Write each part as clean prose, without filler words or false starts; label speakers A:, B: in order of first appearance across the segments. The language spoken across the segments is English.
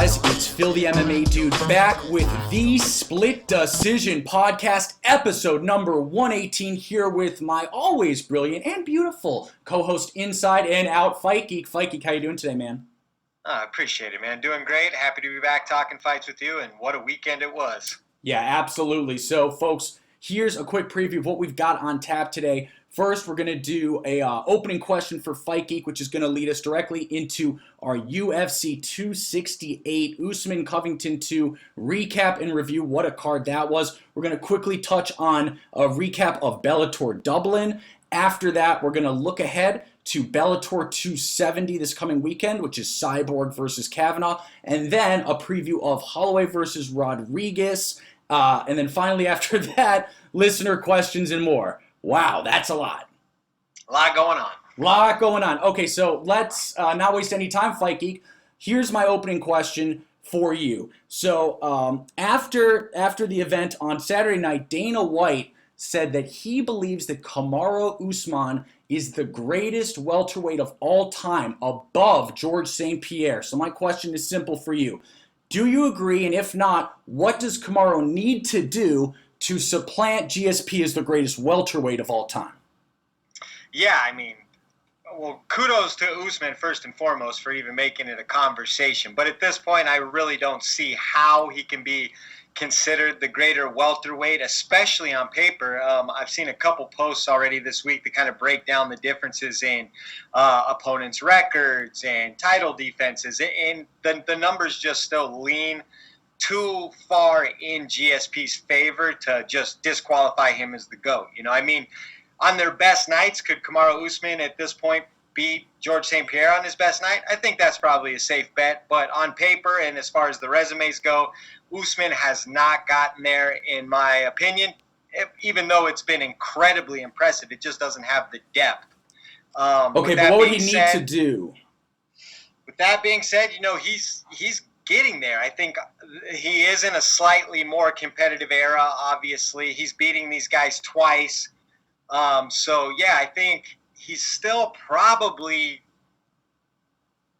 A: guys? It's Phil the MMA Dude back with the Split Decision Podcast, episode number 118, here with my always brilliant and beautiful co-host inside and out, Fight Geek. Fight Geek, how you doing today, man?
B: I appreciate it, man. Doing great. Happy to be back talking fights with you, and what a weekend it was.
A: Yeah, absolutely. So, folks, here's a quick preview of what we've got on tap today. First, we're going to do a opening question for Fight Geek, which is going to lead us directly into our UFC 268 Usman Covington 2 recap and review. What a card that was. We're going to quickly touch on a recap of Bellator Dublin. After that, we're going to look ahead to Bellator 270 this coming weekend, which is Cyborg versus Kavanaugh. And then a preview of Holloway versus Rodriguez. And then finally, after that, listener questions and more. Wow, that's a lot.
B: A lot going on.
A: Okay, so let's not waste any time, Fight Geek. Here's my opening question for you. So after the event on Saturday night, Dana White said that he believes that Kamaru Usman is the greatest welterweight of all time, above George St. Pierre. So my question is simple for you. Do you agree? And if not, what does Kamaru need to do to supplant GSP as the greatest welterweight of all time?
B: Yeah, I mean, well, kudos to Usman first and foremost for even making it a conversation. But at this point, I really don't see how he can be considered the greater welterweight, especially on paper. I've seen a couple posts already this week that kind of break down the differences in opponents' records and title defenses, and the numbers just still lean too far in GSP's favor to just disqualify him as the GOAT. You know, I mean, on their best nights, could Kamaru Usman at this point beat George St. Pierre on his best night? I think that's probably a safe bet. But on paper and as far as the resumes go, Usman has not gotten there, in my opinion. Even though it's been incredibly impressive, it just doesn't have the depth.
A: Okay, but what would he need to do?
B: With that being said, you know, he's getting there. I think he is in a slightly more competitive era, obviously. He's beating these guys twice. So, yeah, I think he's still probably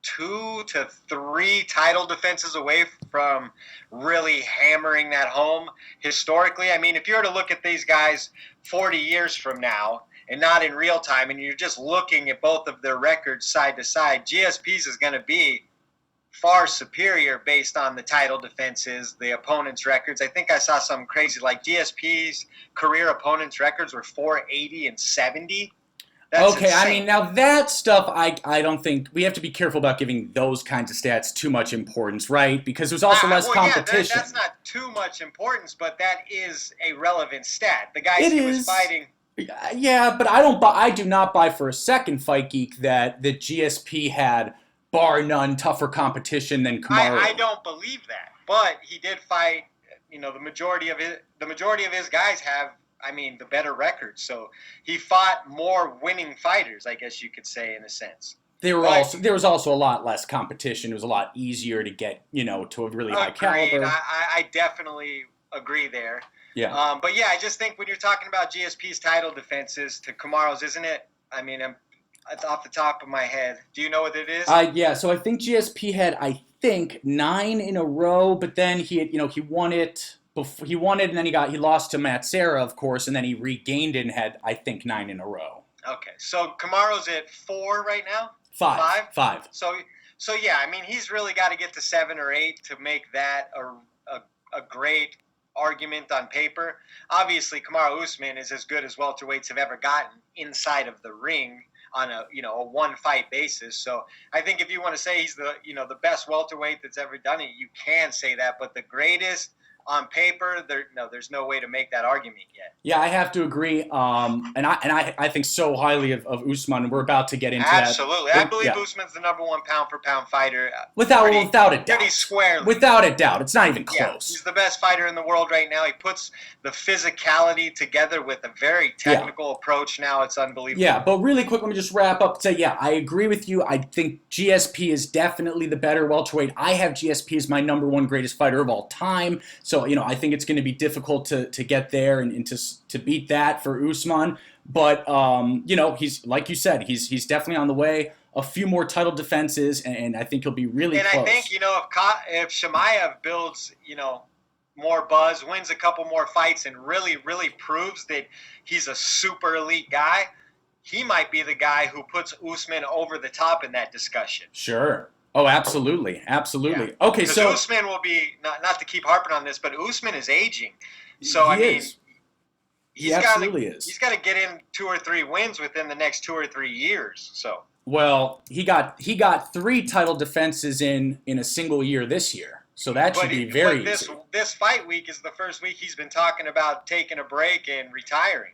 B: 2 to 3 title defenses away from really hammering that home historically. I mean, if you were to look at these guys 40 years from now and not in real time, and you're just looking at both of their records side to side, GSP's is going to be far superior based on the title defenses, the opponents' records. I think I saw something crazy, like GSP's career opponents' records were 480 and 70. That's
A: okay,
B: insane.
A: I mean, now that stuff, I don't think, we have to be careful about giving those kinds of stats too much importance, right? Because there's also less competition.
B: Yeah, that's not too much importance, but that is a relevant stat. The guys he was fighting.
A: Yeah, but I do not buy for a second, Fight Geek, that GSP had bar none tougher competition than Kamaru.
B: I don't believe that, but he did fight. You know, the majority of his guys have, I mean, the better record. So he fought more winning fighters, I guess you could say, in a sense.
A: There was also a lot less competition. It was a lot easier to get, you know, to a really high caliber.
B: I definitely agree there.
A: Yeah.
B: But yeah, I just think when you're talking about GSP's title defenses to Kamaru's, isn't it? I mean, off the top of my head, do you know what it is?
A: Yeah. So I think GSP had, 9 in a row, but then he won it. He won it, and then he lost to Matt Serra, of course, and then he regained it and had, 9 in a row.
B: Okay, so Kamaru's at 4 right now?
A: 5.
B: So yeah, I mean, he's really got to get to 7 or 8 to make that a great argument on paper. Obviously, Kamaru Usman is as good as welterweights have ever gotten inside of the ring on a one-fight basis. So I think if you want to say he's the best welterweight that's ever done it, you can say that. But the greatest on paper, there's no way to make that argument yet.
A: Yeah, I have to agree. And I think so highly of Usman. We're about to get into
B: Absolutely.
A: that.
B: I believe Usman's the number 1 pound-for-pound fighter.
A: Without a doubt.
B: Pretty squarely.
A: Without a doubt. It's not even close.
B: Yeah, he's the best fighter in the world right now. He puts the physicality together with a very technical approach now. It's unbelievable.
A: Yeah, but really quick, let me just wrap up and say, yeah, I agree with you. I think GSP is definitely the better welterweight. I have GSP as my number 1 greatest fighter of all time. So, I think it's going to be difficult to get there and to beat that for Usman. But he's like you said, he's definitely on the way. A few more title defenses, and I think he'll be really
B: And
A: close.
B: I think if Chimaev builds more buzz, wins a couple more fights, and really proves that he's a super elite guy, he might be the guy who puts Usman over the top in that discussion.
A: Sure. Oh, absolutely.
B: Yeah.
A: Okay, so
B: Usman will be not to keep harping on this, but Usman is aging. So I mean,
A: he absolutely is.
B: He's got to get in 2 or 3 wins within the next 2 or 3 years. So.
A: Well, he got 3 title defenses in a single year this year, so that should be very easy.
B: This fight week is the first week he's been talking about taking a break and retiring.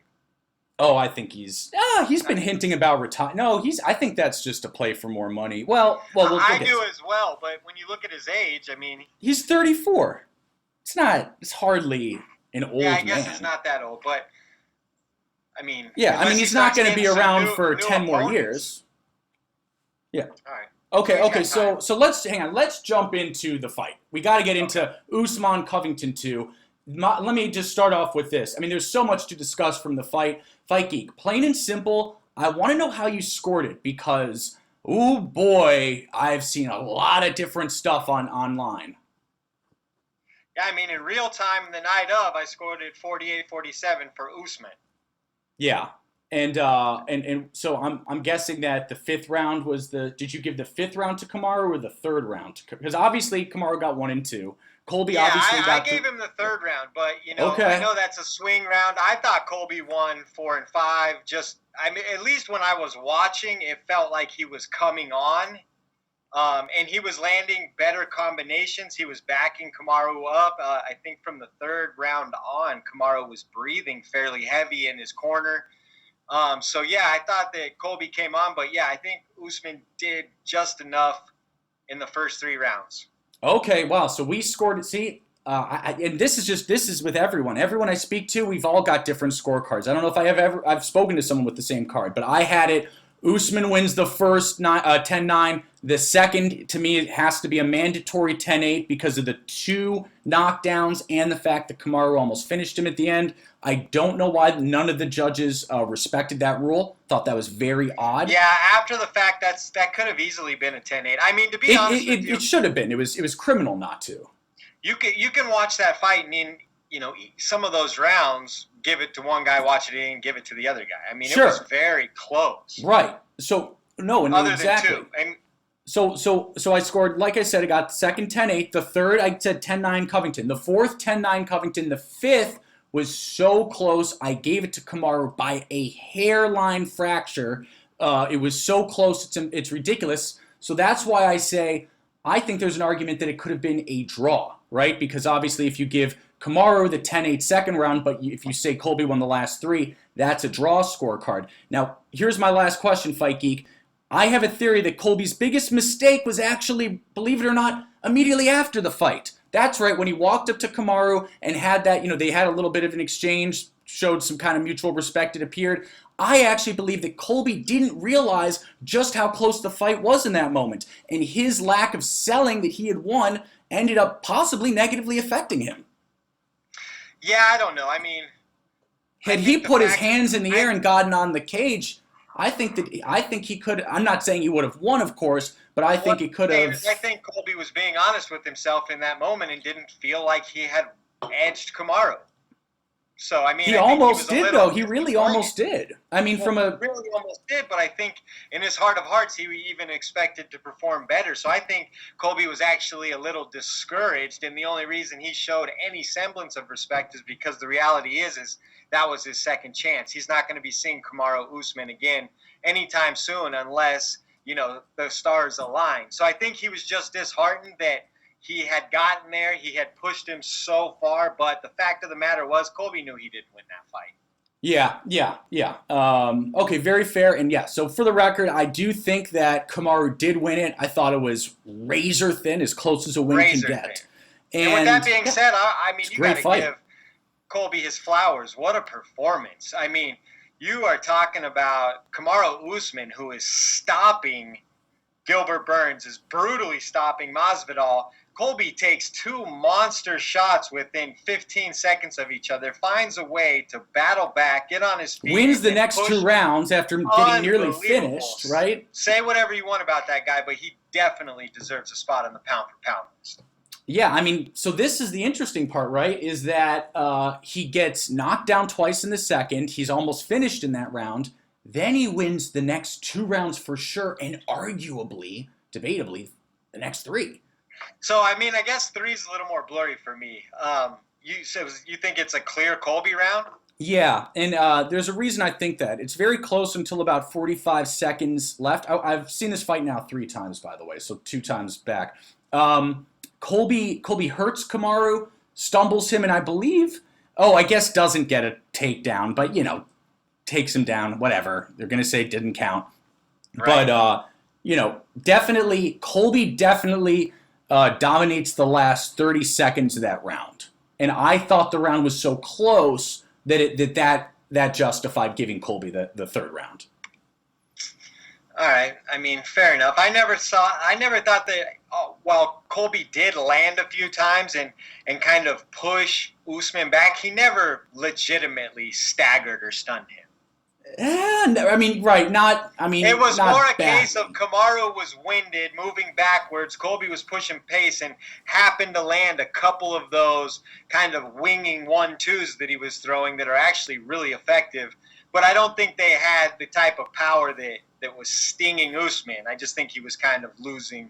A: Oh, I think he's been hinting about retire. No, I think that's just a play for more money. Well,
B: I do as well, but when you look at his age, I mean,
A: he's 34. It's hardly an old man.
B: Yeah, I guess it's not that old, but I mean,
A: he's not going to be around for 10 more years. Yeah.
B: All right.
A: Okay. So let's hang on. Let's jump into the fight. We got to get into Usman Covington too. Let me just start off with this. I mean, there's so much to discuss from the fight. Fight Geek, plain and simple. I want to know how you scored it because, oh boy, I've seen a lot of different stuff online.
B: Yeah, I mean, in real time, the night of, I scored it 48-47 for Usman.
A: Yeah. And so I'm guessing that the 5th round was did you give the 5th round to Kamaru or the 3rd round? Because obviously Kamaru got 1 and 2. Colby obviously got.
B: I gave him the 3rd round, but
A: okay.
B: I know that's a swing round. I thought Colby won 4 and 5. At least when I was watching, it felt like he was coming on, and he was landing better combinations. He was backing Kamaru up. I think from the 3rd round on, Kamaru was breathing fairly heavy in his corner. I thought that Colby came on, but I think Usman did just enough in the first 3 rounds.
A: Okay, wow. So we scored it. See, and this is with everyone. Everyone I speak to, we've all got different scorecards. I don't know if I've spoken to someone with the same card, but I had it. Usman wins the first 10-9. The second, to me, it has to be a mandatory 10-8 because of the 2 knockdowns and the fact that Kamaru almost finished him at the end. I don't know why none of the judges respected that rule. Thought that was very odd.
B: Yeah, after the fact, that could have easily been a 10-8. I mean, to be honest with you,
A: it should have been. It was criminal not to.
B: You can watch that fight and some of those rounds, give it to one guy, watch it and give it to the other guy. I mean,
A: sure.
B: It was very close.
A: Right. So no, and
B: other
A: exactly.
B: Than 2. And
A: So I scored, like I said, I got the second 10-8. The third, I said 10-9 Covington. The fourth, 10-9 Covington. The 5th was so close. I gave it to Kamaru by a hairline fracture. It was so close. It's ridiculous. So that's why I say I think there's an argument that it could have been a draw, right? Because obviously if you give Kamaru the 10-8 second round, but if you say Colby won the last 3, that's a draw scorecard. Now, here's my last question, Fight Geek. I have a theory that Colby's biggest mistake was actually, believe it or not, immediately after the fight. That's right, when he walked up to Kamaru and had that, they had a little bit of an exchange, showed some kind of mutual respect, it appeared. I actually believe that Colby didn't realize just how close the fight was in that moment. And his lack of selling that he had won ended up possibly negatively affecting him.
B: Yeah, I don't know. I mean,
A: had he put his hands in the air and gotten on the cage, I think he could. I'm not saying he would have won, of course, but I think he could have.
B: I think Colby was being honest with himself in that moment and didn't feel like he had edged Kamaru. So I mean,
A: he almost did, though. He really almost did. I mean,
B: really almost did, but I think in his heart of hearts, he even expected to perform better. So I think Colby was actually a little discouraged, and the only reason he showed any semblance of respect is because the reality is that was his second chance. He's not going to be seeing Kamaru Usman again anytime soon unless the stars align. So I think he was just disheartened that he had gotten there. He had pushed him so far, but the fact of the matter was Colby knew he didn't win that fight.
A: Yeah. Okay, very fair. And yeah, so for the record, I do think that Kamaru did win it. I thought it was razor thin, as close as a win can get.
B: And with that being said, I mean, you got to give Colby his flowers. What a performance. I mean, you are talking about Kamaru Usman, who is stopping Gilbert Burns, is brutally stopping Masvidal. Colby takes 2 monster shots within 15 seconds of each other, finds a way to battle back, get on his feet.
A: Wins the next 2 rounds after getting nearly finished, right?
B: Say whatever you want about that guy, but he definitely deserves a spot on the pound-for-pound list.
A: Yeah, I mean, so this is the interesting part, right, is that he gets knocked down twice in the second. He's almost finished in that round. Then he wins the next 2 rounds for sure, and arguably, debatably, the next 3.
B: So, I mean, I guess 3 is a little more blurry for me. You think it's a clear Colby round?
A: Yeah, and there's a reason I think that. It's very close until about 45 seconds left. I've seen this fight now 3 times, by the way, so 2 times back. Colby hurts Kamaru, stumbles him, and I believe, I guess doesn't get a takedown, but, takes him down, whatever. They're going to say it didn't count. Right. But, Colby definitely dominates the last 30 seconds of that round. And I thought the round was so close that justified giving Colby the 3rd round.
B: All right. I mean, fair enough. I never thought that while Colby did land a few times and kind of push Usman back, he never legitimately staggered or stunned him.
A: I mean, right,
B: it was more a case of Kamaru was winded, moving backwards. Colby was pushing pace and happened to land a couple of those kind of winging 1-2s that he was throwing that are actually really effective. But I don't think they had the type of power that was stinging Usman. I just think he was kind of losing.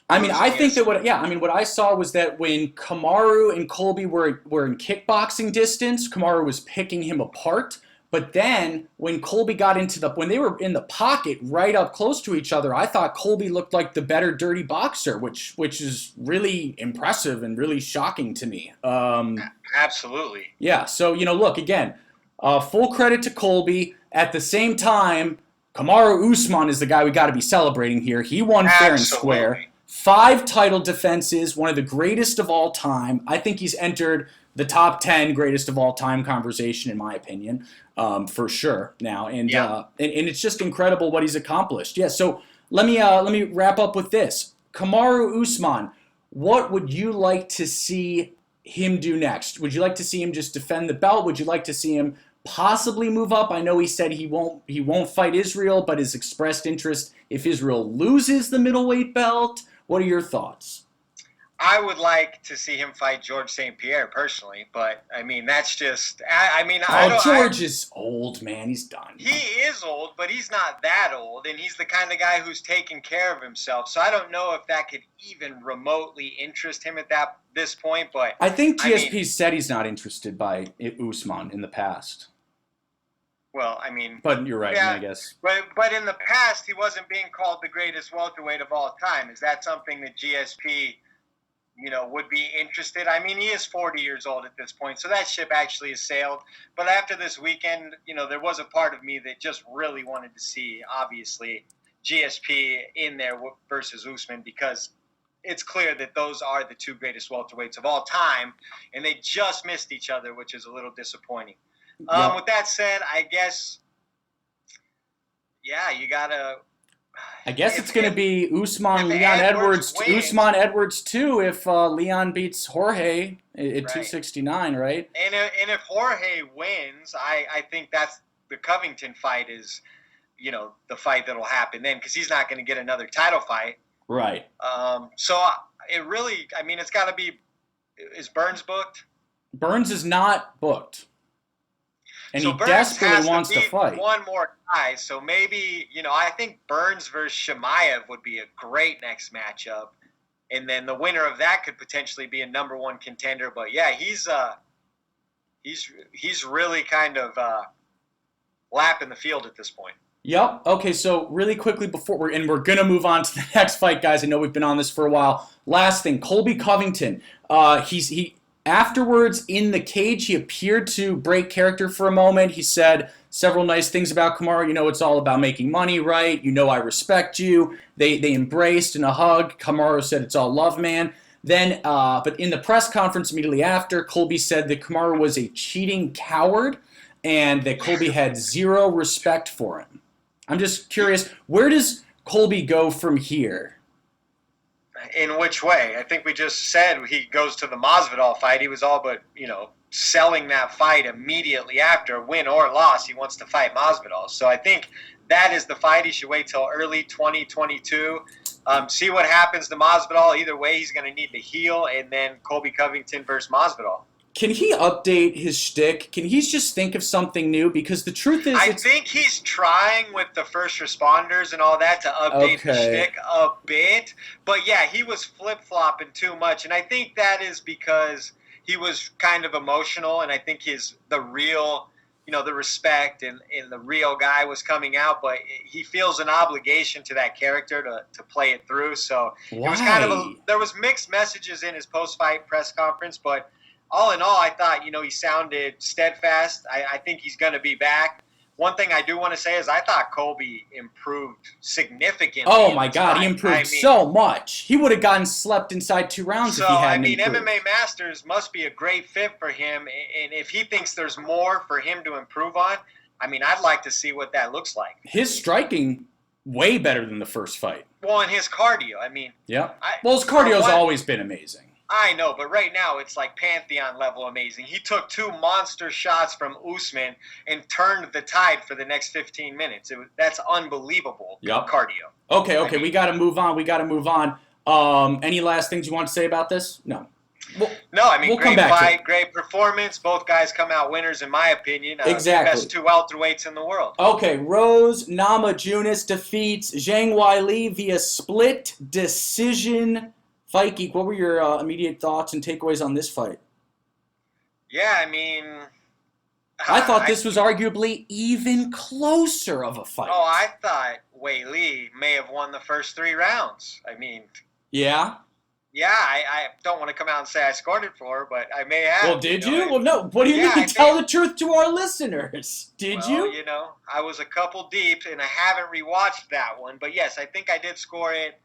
A: I mean, I think that what I saw was that when Kamaru and Colby were in kickboxing distance, Kamaru was picking him apart. But then when Colby got when they were in the pocket right up close to each other, I thought Colby looked like the better dirty boxer, which is really impressive and really shocking to me.
B: Absolutely.
A: Yeah. So, look, again, full credit to Colby. At the same time, Kamaru Usman is the guy we got to be celebrating here. He won fair and square. 5 title defenses, one of the greatest of all time. I think he's entered the top 10 greatest of all time conversation, in my opinion, for sure now. And it's just incredible what he's accomplished. Yeah, so let me wrap up with this. Kamaru Usman, what would you like to see him do next? Would you like to see him just defend the belt? Would you like to see him possibly move up? I know he said he won't fight Israel, but has expressed interest if Israel loses the middleweight belt. What are your thoughts?
B: I would like to see him fight George St. Pierre personally, but I mean that's just.
A: George is old, man. He's done.
B: He is old, but he's not that old, and he's the kind of guy who's taking care of himself. So I don't know if that could even remotely interest him at this point. But
A: I think GSP said he's not interested by Usman in the past.
B: Well, I mean,
A: but you're right,
B: yeah,
A: I guess.
B: But in the past, he wasn't being called the greatest welterweight of all time. Is that something that GSP? Would be interested. I mean, he is 40 years old at this point, so that ship actually has sailed. But after this weekend, there was a part of me that just really wanted to see, obviously, GSP in there versus Usman, because it's clear that those are the 2 greatest welterweights of all time, and they just missed each other, which is a little disappointing. Yep. With that said, I guess, you gotta.
A: I guess it's going to be Usman, Leon Edwards, Usman Edwards too if Leon beats Jorge at 269, right?
B: And if Jorge wins, I think that's the Covington fight is, the fight that'll happen then, because he's not going to get another title fight.
A: Right.
B: So it really, I mean, it's got to be, is Burns booked?
A: Burns is not booked. And
B: so
A: he
B: Burns
A: desperately wants to fight.
B: One more guy, so maybe, I think Burns versus Chimaev would be a great next matchup. And then the winner of that could potentially be a number 1 contender. But yeah, he's really kind of lapping the field at this point.
A: Yep. Okay, so really quickly we're going to move on to the next fight, guys. I know we've been on this for a while. Last thing, Colby Covington. He afterwards in the cage, he appeared to break character for a moment. He said several nice things about Kamaru. It's all about making money, right? I respect you. They embraced in a hug. Kamaru said it's all love, man. Then, but in the press conference immediately after, Colby said that Kamaru was a cheating coward and that Colby had 0 respect for him. I'm just curious, where does Colby go from here?
B: In which way? I think we just said he goes to the Masvidal fight. He was all but, selling that fight immediately after, win or loss. He wants to fight Masvidal. So I think that is the fight. He should wait till early 2022. See what happens to Masvidal. Either way, he's going to need to heal, and then Colby Covington versus Masvidal.
A: Can he update his shtick? Can he just think of something new? Because the truth is,
B: I think he's trying with the first responders and all that to update the shtick a bit. But yeah, he was flip-flopping too much, and I think that is because he was kind of emotional, and I think the real, the respect and the real guy was coming out, but he feels an obligation to that character to play it through. So it was there was mixed messages in his post-fight press conference, but all in all, I thought, he sounded steadfast. I think he's going to be back. One thing I do want to say is I thought Colby improved significantly.
A: Oh, my God. He improved so much. He would have gotten slept inside 2 rounds if he hadn't improved.
B: MMA Masters must be a great fit for him. And if he thinks there's more for him to improve on, I'd like to see what that looks like.
A: His striking, way better than the first fight.
B: Well, and his cardio,
A: Yeah. His cardio's always been amazing.
B: I know, but right now it's like Pantheon level amazing. He took 2 monster shots from Usman and turned the tide for the next 15 minutes. That's unbelievable cardio.
A: Okay, we got to move on. Any last things you want to say about this? No.
B: We'll great fight, great performance. Both guys come out winners, in my opinion.
A: Exactly.
B: Best 2 welterweights in the world.
A: Okay, Rose Namajunas defeats Zhang Wylie via split decision. Fight Geek, what were your immediate thoughts and takeaways on this fight?
B: Yeah,
A: I thought this was arguably even closer of a fight.
B: Oh, I thought Wylie may have won the first 3 rounds.
A: Yeah?
B: Yeah, I don't want to come out and say I scored it for her, but I may have.
A: Well, did you? Well, no. What do you mean? Tell the truth to our listeners. Did you?
B: I was a couple deep, and I haven't rewatched that one. But yes, I think I did score it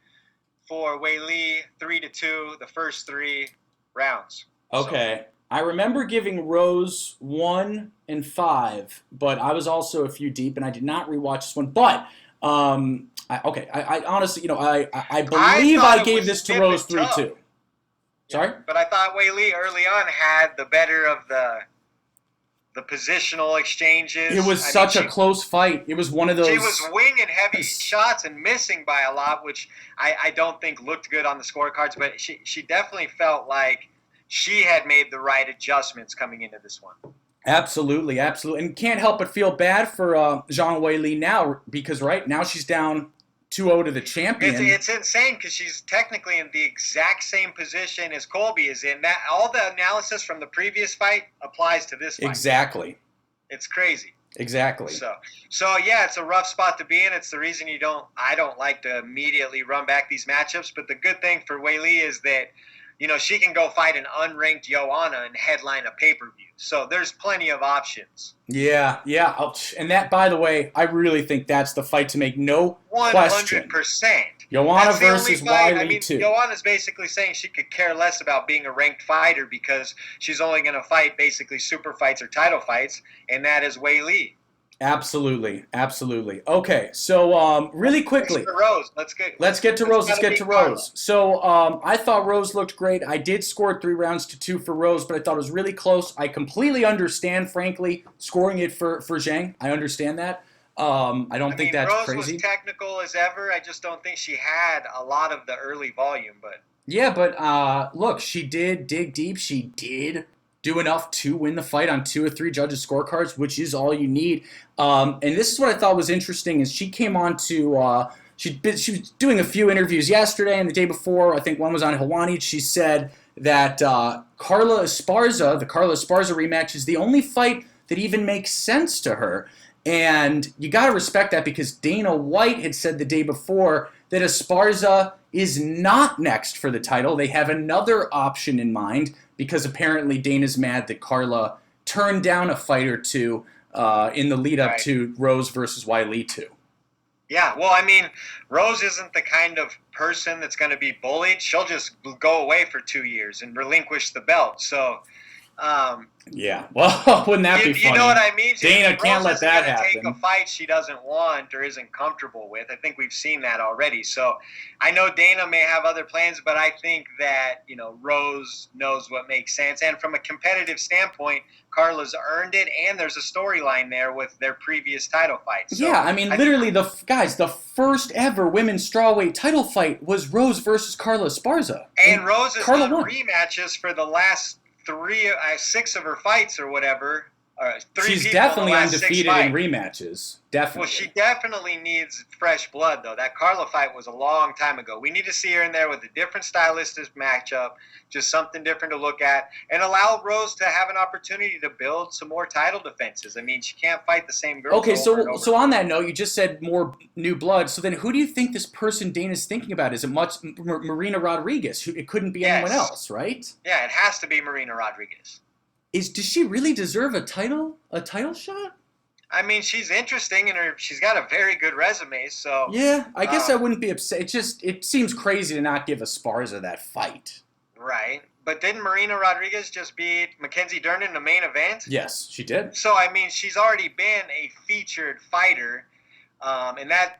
B: for Wylie 3-2 the first 3 rounds.
A: Okay. I remember giving Rose 1 and 5, but I was also a few deep, and I did not rewatch this one. But I honestly, I believe I gave this to Rose 3-2. Sorry?
B: But I thought Wylie early on had the better of the positional exchanges.
A: It was such a close fight. It was one of those.
B: She was winging heavy shots and missing by a lot, which I don't think looked good on the scorecards. But she definitely felt like she had made the right adjustments coming into this one.
A: Absolutely. And can't help but feel bad for Zhang Wylie now, because right now she's down 2-0 to the champion.
B: It's insane because she's technically in the exact same position as Colby is in. That all the analysis from the previous fight applies to this fight.
A: Exactly.
B: It's crazy.
A: Exactly.
B: So yeah, it's a rough spot to be in. It's the reason I don't like to immediately run back these matchups. But the good thing for Wylie is that she can go fight an unranked Joanna and headline a pay-per-view. So there's plenty of options.
A: Yeah. And that, by the way, I really think that's the fight to make, no question.
B: 100%.
A: Joanna versus Wylie, too.
B: Joanna's basically saying she could care less about being a ranked fighter because she's only going to fight basically super fights or title fights, and that is Wylie.
A: Absolutely. Okay, so really quickly.
B: Let's
A: get to Rose. So I thought Rose looked great. I did score 3 rounds to 2 for Rose, but I thought it was really close. I completely understand, frankly, scoring it for Zhang. I understand that. I don't think that's
B: Rose
A: crazy.
B: Was technical as ever. I just don't think she had a lot of the early volume. But
A: yeah, but look, she did dig deep. She did do enough to win the fight on 2 or 3 judges' scorecards, which is all you need. And this is what I thought was interesting, is she came on to she was doing a few interviews yesterday and the day before. I think one was on Hawani. She said that Carla Esparza, the Carla Esparza rematch, is the only fight that even makes sense to her. And you got to respect that, because Dana White had said the day before that Esparza is not next for the title. They have another option in mind, because apparently Dana's mad that Carla turned down a fight or 2 in the lead up to Rose versus Wylie 2.
B: Yeah, well, Rose isn't the kind of person that's going to be bullied. She'll just go away for 2 years and relinquish the belt. So
A: Yeah. Well, wouldn't that be funny?
B: You know what I mean?
A: Dana can't let that happen.
B: Take a fight she doesn't want or isn't comfortable with. I think we've seen that already. So I know Dana may have other plans, but I think that, Rose knows what makes sense. And from a competitive standpoint, Carla's earned it, and there's a storyline there with their previous title fights. So
A: yeah, I mean, literally, the first ever women's strawweight title fight was Rose versus Carla Esparza.
B: And Rose has done rematches for the last 6 of her fights or whatever.
A: She's definitely undefeated in rematches. Definitely.
B: Well, she definitely needs fresh blood, though. That Carla fight was a long time ago. We need to see her in there with a different stylistic matchup, just something different to look at, and allow Rose to have an opportunity to build some more title defenses. I mean, she can't fight the same girls.
A: Okay, so on that note, you just said more new blood. So then who do you think this person Dana's thinking about? Is it Marina Rodriguez? It couldn't be anyone else, right?
B: Yeah, it has to be Marina Rodriguez.
A: Does she really deserve a title shot?
B: I mean, she's interesting, and she's got a very good resume. So
A: yeah, I guess I wouldn't be upset. It seems crazy to not give Esparza that fight.
B: Right, but didn't Marina Rodriguez just beat Mackenzie Dern in the main event?
A: Yes, she did.
B: So I mean, she's already been a featured fighter, and that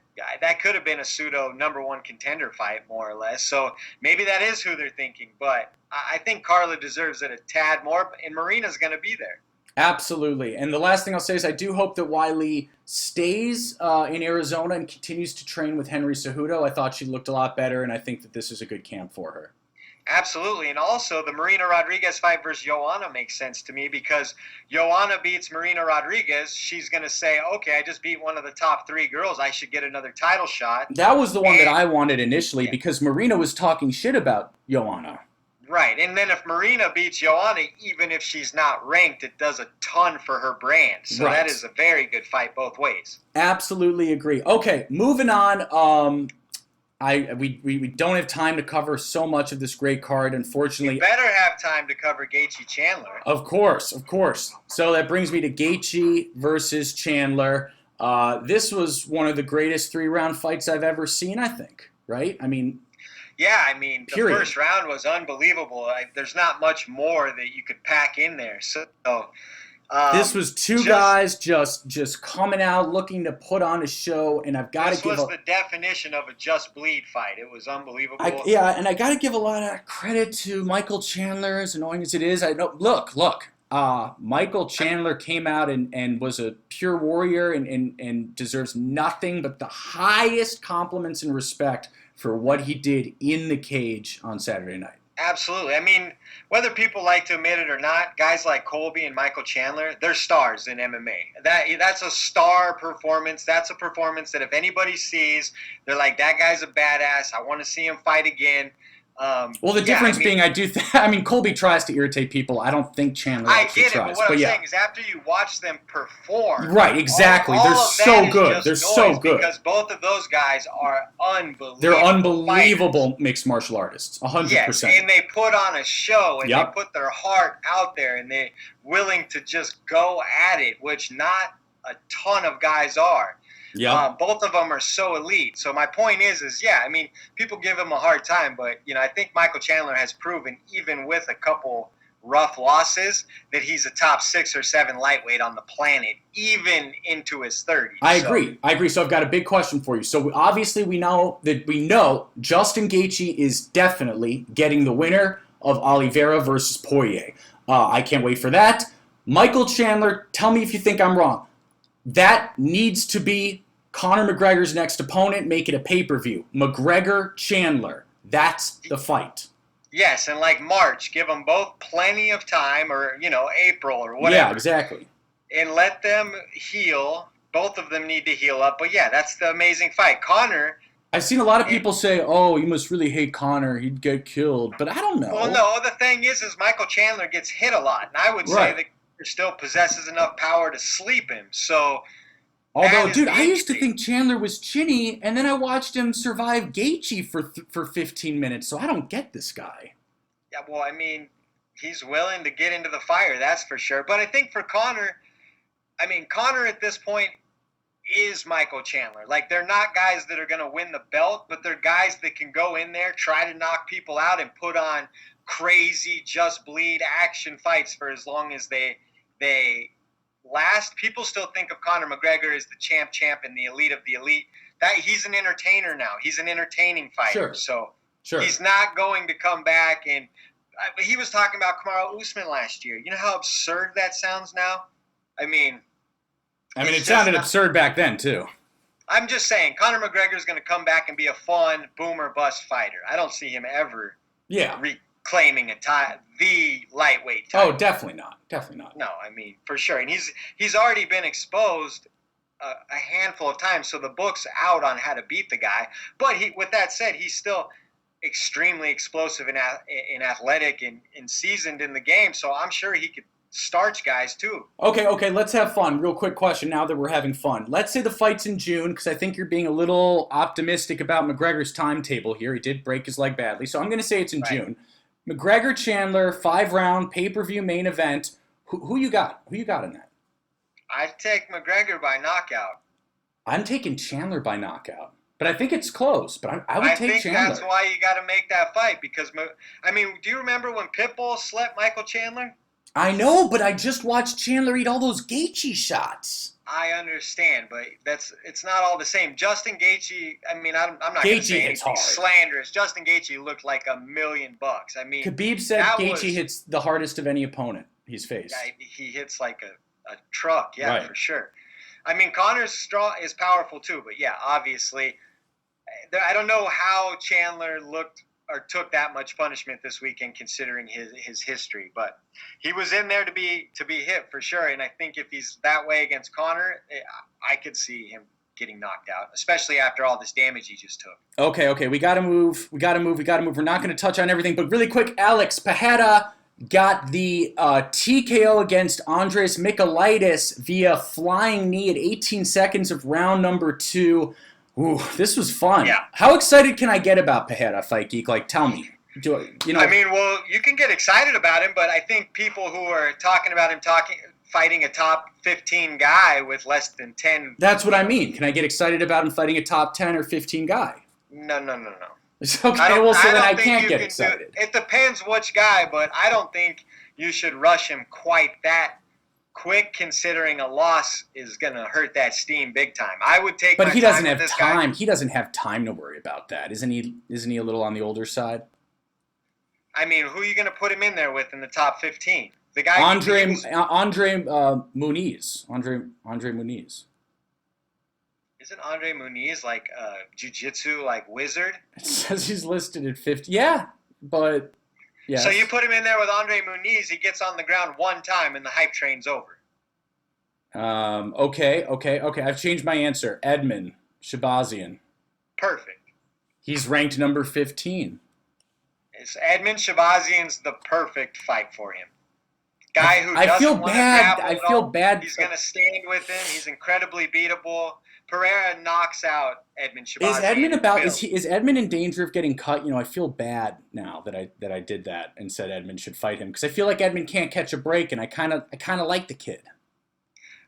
B: could have been a pseudo #1 contender fight, more or less. So maybe that is who they're thinking, but I think Carla deserves it a tad more, and Marina's going to be there.
A: Absolutely. And the last thing I'll say is I do hope that Wylie stays in Arizona and continues to train with Henry Cejudo. I thought she looked a lot better, and I think that this is a good camp for her.
B: Absolutely. And also, the Marina Rodriguez fight versus Joanna makes sense to me because Joanna beats Marina Rodriguez. She's going to say, okay, I just beat one of the top 3 girls. I should get another title shot.
A: That was the one that I wanted initially because Marina was talking shit about Joanna.
B: Right. And then if Marina beats Joanna, even if she's not ranked, it does a ton for her brand. So that is a very good fight both ways.
A: Absolutely agree. Okay, moving on. We don't have time to cover so much of this great card, unfortunately.
B: You better have time to cover Geichi Chandler.
A: Of course. So that brings me to Geichi versus Chandler. This was one of the greatest 3-round fights I've ever seen, I think. Right? I mean...
B: Yeah, I mean, the first round was unbelievable. There's not much more that you could pack in there. So
A: this was two guys just coming out looking to put on a show, and I've got to give.
B: This was the definition of a just bleed fight. It was unbelievable.
A: And I got to give a lot of credit to Michael Chandler, as annoying as it is. I know. Look. Michael Chandler came out and was a pure warrior and deserves nothing but the highest compliments and respect for what he did in the cage on Saturday night.
B: Absolutely. I mean, whether people like to admit it or not, guys like Colby and Michael Chandler, they're stars in MMA. That's a star performance. That's a performance that if anybody sees, they're like, that guy's a badass. I want to see him fight again.
A: Well, the difference being, Colby tries to irritate people. I don't think Chandler actually tries.
B: I get it, but what I'm saying is after you watch them perform.
A: Right, exactly. They're so good. They're so good.
B: Because both of those guys are unbelievable.
A: They're unbelievable mixed martial artists, 100%.
B: Yes, and they put on a show, and they put their heart out there, and they're willing to just go at it, which not a ton of guys are.
A: Yeah.
B: Both of them are so elite. So my point is people give him a hard time, but I think Michael Chandler has proven, even with a couple rough losses, that he's a top 6 or 7 lightweight on the planet, even into his 30s.
A: I agree. So I've got a big question for you. So obviously we know Justin Geichi is definitely getting the winner of Oliveira versus Poirier. I can't wait for that. Michael Chandler, tell me if you think I'm wrong. That needs to be Conor McGregor's next opponent. Make it a pay-per-view. McGregor-Chandler. That's the fight.
B: Yes, and like March, give them both plenty of time, or, April or whatever.
A: Yeah, exactly.
B: And let them heal. Both of them need to heal up. But, yeah, that's the amazing fight. Conor...
A: I've seen a lot of people say, oh, you must really hate Conor. He'd get killed. But I don't know.
B: Well, no, the thing is Michael Chandler gets hit a lot. And I would say that still possesses enough power to sleep him. So,
A: although, dude, I used to think Chandler was chinny, and then I watched him survive Geichi for 15 minutes. So I don't get this guy.
B: Yeah, well, he's willing to get into the fire, that's for sure. But I think for Conor, Conor at this point is Michael Chandler. Like, they're not guys that are going to win the belt, but they're guys that can go in there, try to knock people out, and put on crazy, just bleed action fights for as long as they last. People still think of Conor McGregor as the champ and the elite of the elite. That he's an entertainer now. He's an entertaining fighter.
A: Sure.
B: He's not going to come back. And he was talking about Kamaru Usman last year. You know how absurd that sounds now? I mean,
A: it sounded absurd back then too.
B: I'm just saying, Conor McGregor is going to come back and be a fun boom or bust fighter. I don't see him ever reclaiming the lightweight title.
A: Oh, definitely not.
B: No, I mean, for sure. And he's already been exposed a handful of times, so the book's out on how to beat the guy. But with that said, he's still extremely explosive and athletic and seasoned in the game, so I'm sure he could starch guys too.
A: Okay, let's have fun. Real quick question now that we're having fun. Let's say the fight's in June, because I think you're being a little optimistic about McGregor's timetable here. He did break his leg badly, so I'm going to say it's in June. McGregor-Chandler, 5-round, pay-per-view main event. Who you got? Who you got in that?
B: I'd take McGregor by knockout.
A: I'm taking Chandler by knockout. But I think it's close. But I would take Chandler.
B: I think that's why you got to make that fight. Because, I mean, do you remember when Pitbull slept Michael Chandler?
A: I know, but I just watched Chandler eat all those Geichi shots.
B: I understand, but it's not all the same. Justin Geichi, I mean, I'm not going to say anything slanderous. Justin Geichi looked like $1 million. I mean,
A: Khabib said Geichi hits the hardest of any opponent he's faced.
B: Yeah, he hits like a truck, for sure. I mean, Conor's straw is powerful too, but yeah, obviously, I don't know how Chandler looked or took that much punishment this weekend, considering his history. But he was in there to be hit for sure. And I think if he's that way against Conor, I could see him getting knocked out, especially after all this damage he just took.
A: Okay, we got to move. We're not going to touch on everything, but really quick, Alex Pereira got the TKO against Andres Michailidis via flying knee at 18 seconds of round number 2. Ooh, this was fun.
B: Yeah.
A: How excited can I get about Pereira, Fight Geek? Like, tell me.
B: I mean, well, you can get excited about him, but I think people who are talking about him fighting a top 15 guy with less than 10.
A: That's what I mean. Can I get excited about him fighting a top 10 or 15 guy?
B: No.
A: Okay, well, so then I can't get excited.
B: It depends which guy, but I don't think you should rush him quite that quick, considering a loss is going to hurt that steam big time. I would take
A: But he doesn't have time. He doesn't have time to worry about that. Isn't he a little on the older side?
B: I mean, who are you going to put him in there with in the top 15? The guy
A: Andre Muniz. Andre Muniz.
B: Isn't Andre Muniz like a jiu-jitsu wizard?
A: It says he's listed at 50. Yeah, but yes.
B: So you put him in there with Andre Muniz, he gets on the ground one time and the hype train's over.
A: Okay. I've changed my answer. Edmund Shabazian.
B: Perfect.
A: He's ranked number 15.
B: Edmund Shabazian's the perfect fight for him. Guy who
A: I feel bad.
B: He's going to stand with him. He's incredibly beatable. Pereira knocks out Edmund Shabazian.
A: Is Edmund in danger of getting cut? I feel bad now that I did that and said Edmund should fight him, because I feel like Edmund can't catch a break, and I kind of like the kid.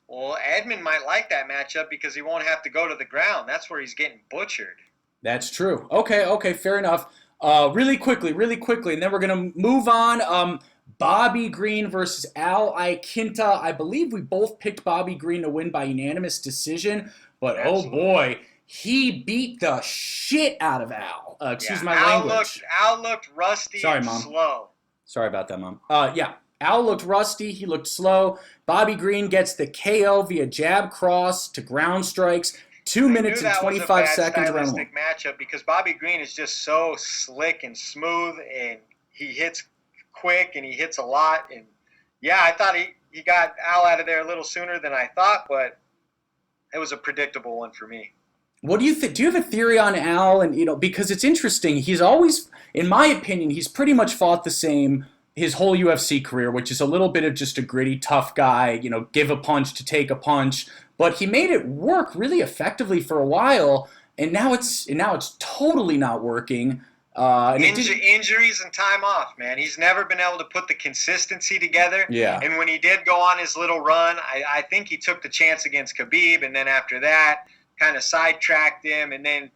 B: Well, Edmund might like that matchup because he won't have to go to the ground. That's where he's getting butchered.
A: That's true. Okay, fair enough. Really quickly, and then we're gonna move on. Bobby Green versus Al Iaquinta. I believe we both picked Bobby Green to win by unanimous decision, but
B: Absolutely.
A: Oh boy, he beat the shit out of Al. Excuse my language.
B: Al looked rusty and slow.
A: Sorry about that, Mom. Al looked rusty. He looked slow. Bobby Green gets the KO via jab cross to ground strikes. 2 minutes and 25 seconds around one.
B: Matchup because Bobby Green is just so slick and smooth, and he hits quick and he hits a lot. And yeah, I thought he got Al out of there a little sooner than I thought, but it was a predictable one for me.
A: What do you think? Do you have a theory on Al? And because it's interesting, he's always, in my opinion, he's pretty much fought the same his whole UFC career, which is a little bit of just a gritty, tough guy. Give a punch to take a punch. But he made it work really effectively for a while, and now it's totally not working.
B: Injuries and time off, man. He's never been able to put the consistency together.
A: Yeah.
B: And when he did go on his little run, I think he took the chance against Khabib, and then after that, kind of sidetracked him, and then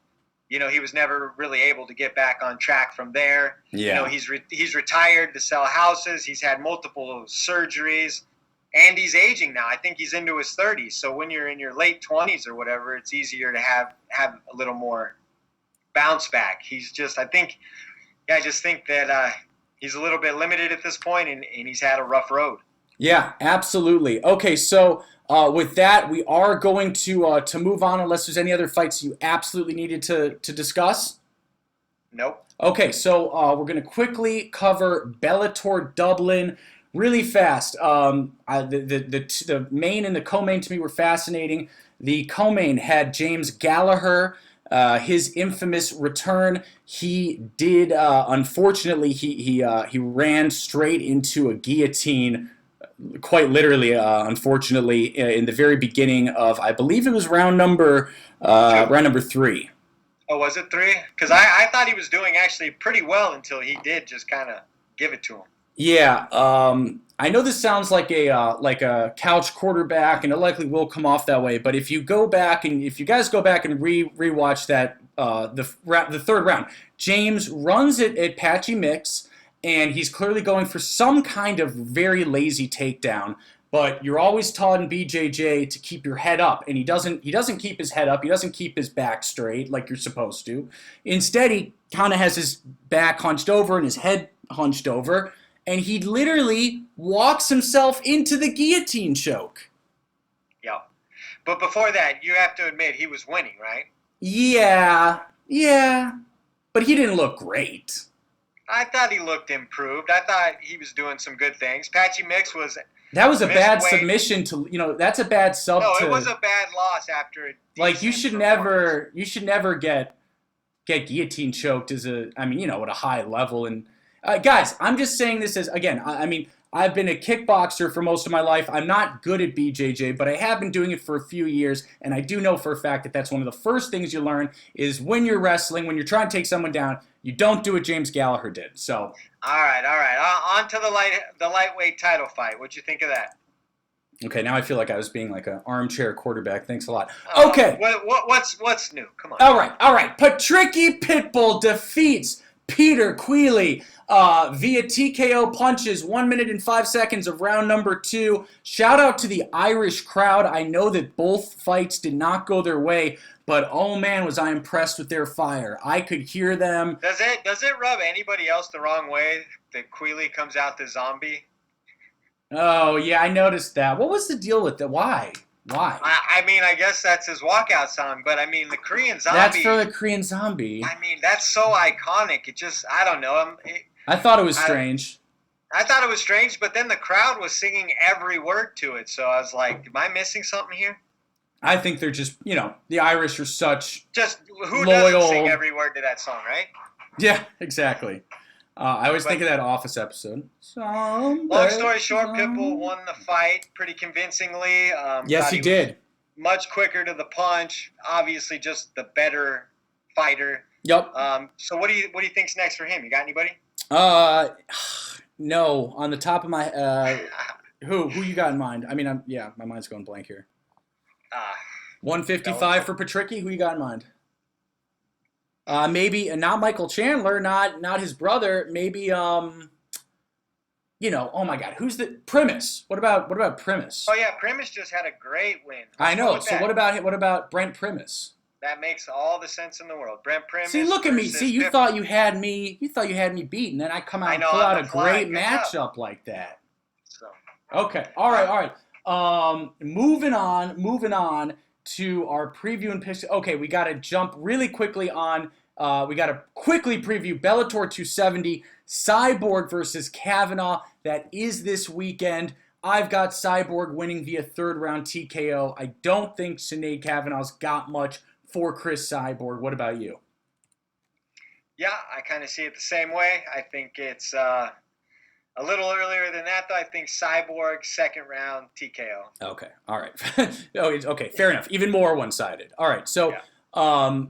B: he was never really able to get back on track from there.
A: Yeah.
B: He's retired to sell houses. He's had multiple surgeries, and he's aging now. I think he's into his 30s. So when you're in your late 20s or whatever, it's easier to have a little more bounce back. I just think that he's a little bit limited at this point, and he's had a rough road.
A: Yeah, absolutely. Okay, so with that, we are going to move on unless there's any other fights you absolutely needed to discuss.
B: Nope.
A: Okay, so we're going to quickly cover Bellator Dublin really fast. The main and the co-main to me were fascinating. The co-main had James Gallagher, his infamous return. He did, unfortunately, he ran straight into a guillotine, quite literally, unfortunately, in the very beginning of, I believe it was round number 3.
B: Oh, was it 3? Because I thought he was doing actually pretty well until he did just kind of give it to him.
A: Yeah, I know this sounds like a couch quarterback, and it likely will come off that way. But if you guys go back and rewatch that the third round, James runs it at Patchy Mix, and he's clearly going for some kind of very lazy takedown. But you're always taught in BJJ to keep your head up, and he doesn't keep his head up. He doesn't keep his back straight like you're supposed to. Instead, he kind of has his back hunched over and his head hunched over, and he literally walks himself into the guillotine choke.
B: Yeah. But before that, you have to admit he was winning, right?
A: Yeah. But he didn't look great.
B: I thought he looked improved. I thought he was doing some good things. Patchy Mix was...
A: That was a bad submission to, that's a bad sub.
B: No, it was a bad loss after.
A: Like you should never get guillotine choked at a high level. And guys, I'm just saying this as, again, I've been a kickboxer for most of my life. I'm not good at BJJ, but I have been doing it for a few years, and I do know for a fact that that's one of the first things you learn is when you're wrestling, when you're trying to take someone down, you don't do what James Gallagher did. So.
B: All right. On to the lightweight title fight. What'd you think of that?
A: Okay, now I feel like I was being like an armchair quarterback. Thanks a lot. Okay.
B: What's new? Come on.
A: All right. Patricki Pitbull defeats Peter Queeley via TKO punches, 1 minute and 5 seconds of round number 2. Shout out to the Irish crowd. I know that both fights did not go their way, but oh man, was I impressed with their fire. I could hear them.
B: Does it rub anybody else the wrong way that Queeley comes out the zombie?
A: Oh yeah, I noticed that. What was the deal with that? Why?
B: I guess that's his walkout song, but the Korean zombie.
A: That's for the Korean zombie.
B: That's so iconic. It just, I don't know.
A: I thought it was strange.
B: I thought it was strange, but then the crowd was singing every word to it, so I was like, am I missing something here?
A: I think they're just, the Irish are such
B: just who
A: loyal.
B: Doesn't sing every word to that song, right?
A: Yeah, exactly. I always think of that Office episode.
B: Long story short, Pitbull won the fight pretty convincingly.
A: Yes, he did.
B: Much quicker to the punch. Obviously, just the better fighter.
A: Yep.
B: So what do you think's next for him? You got anybody?
A: No. On the top of my who you got in mind? My mind's going blank here. 155 for Patricki. Who you got in mind? Maybe not Michael Chandler, not his brother. Maybe oh my God, who's the Primus? What about Primus?
B: Oh yeah, Primus just had a great win.
A: I know. So what about Brent Primus?
B: That makes all the sense in the world. Brent Primus.
A: See, look at me. See, you thought you had me beat, and then I come out and pull out a great matchup like that.
B: So.
A: Okay. All right. Moving on to our preview and picks. Okay, we got to jump really quickly on. We got to quickly preview Bellator 270, Cyborg versus Kavanaugh. That is this weekend. I've got Cyborg winning via third round TKO. I don't think Sinead Kavanaugh's got much for Chris Cyborg. What about you?
B: Yeah, I kind of see it the same way. I think it's a little earlier than that, though. I think Cyborg, second round TKO.
A: Okay, all right. Okay, fair enough. Even more one-sided. All right, so, yeah.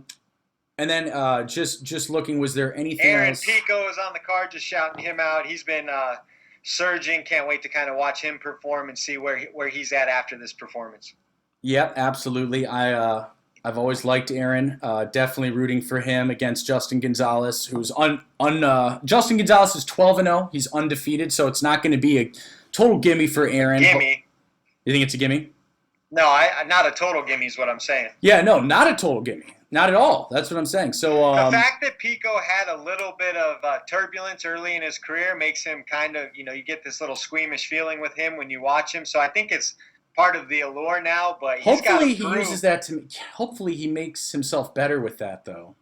A: And then just looking, was there anything else?
B: Pico is on the card, just shouting him out. He's been surging. Can't wait to kind of watch him perform and see where he's at after this performance.
A: Yep, absolutely. I've always liked Aaron. Definitely rooting for him against Justin Gonzalez, who's Justin Gonzalez is 12-0. He's undefeated, so it's not going to be a total gimme for Aaron.
B: Gimme.
A: You think it's a gimme?
B: No, not a total gimme is what I'm saying.
A: Yeah, no, not a total gimme. Not at all. That's what I'm saying. So
B: the fact that Pico had a little bit of turbulence early in his career makes him kind of, you get this little squeamish feeling with him when you watch him. So I think it's part of the allure now. But
A: hopefully he uses that to. Hopefully he makes himself better with that, though.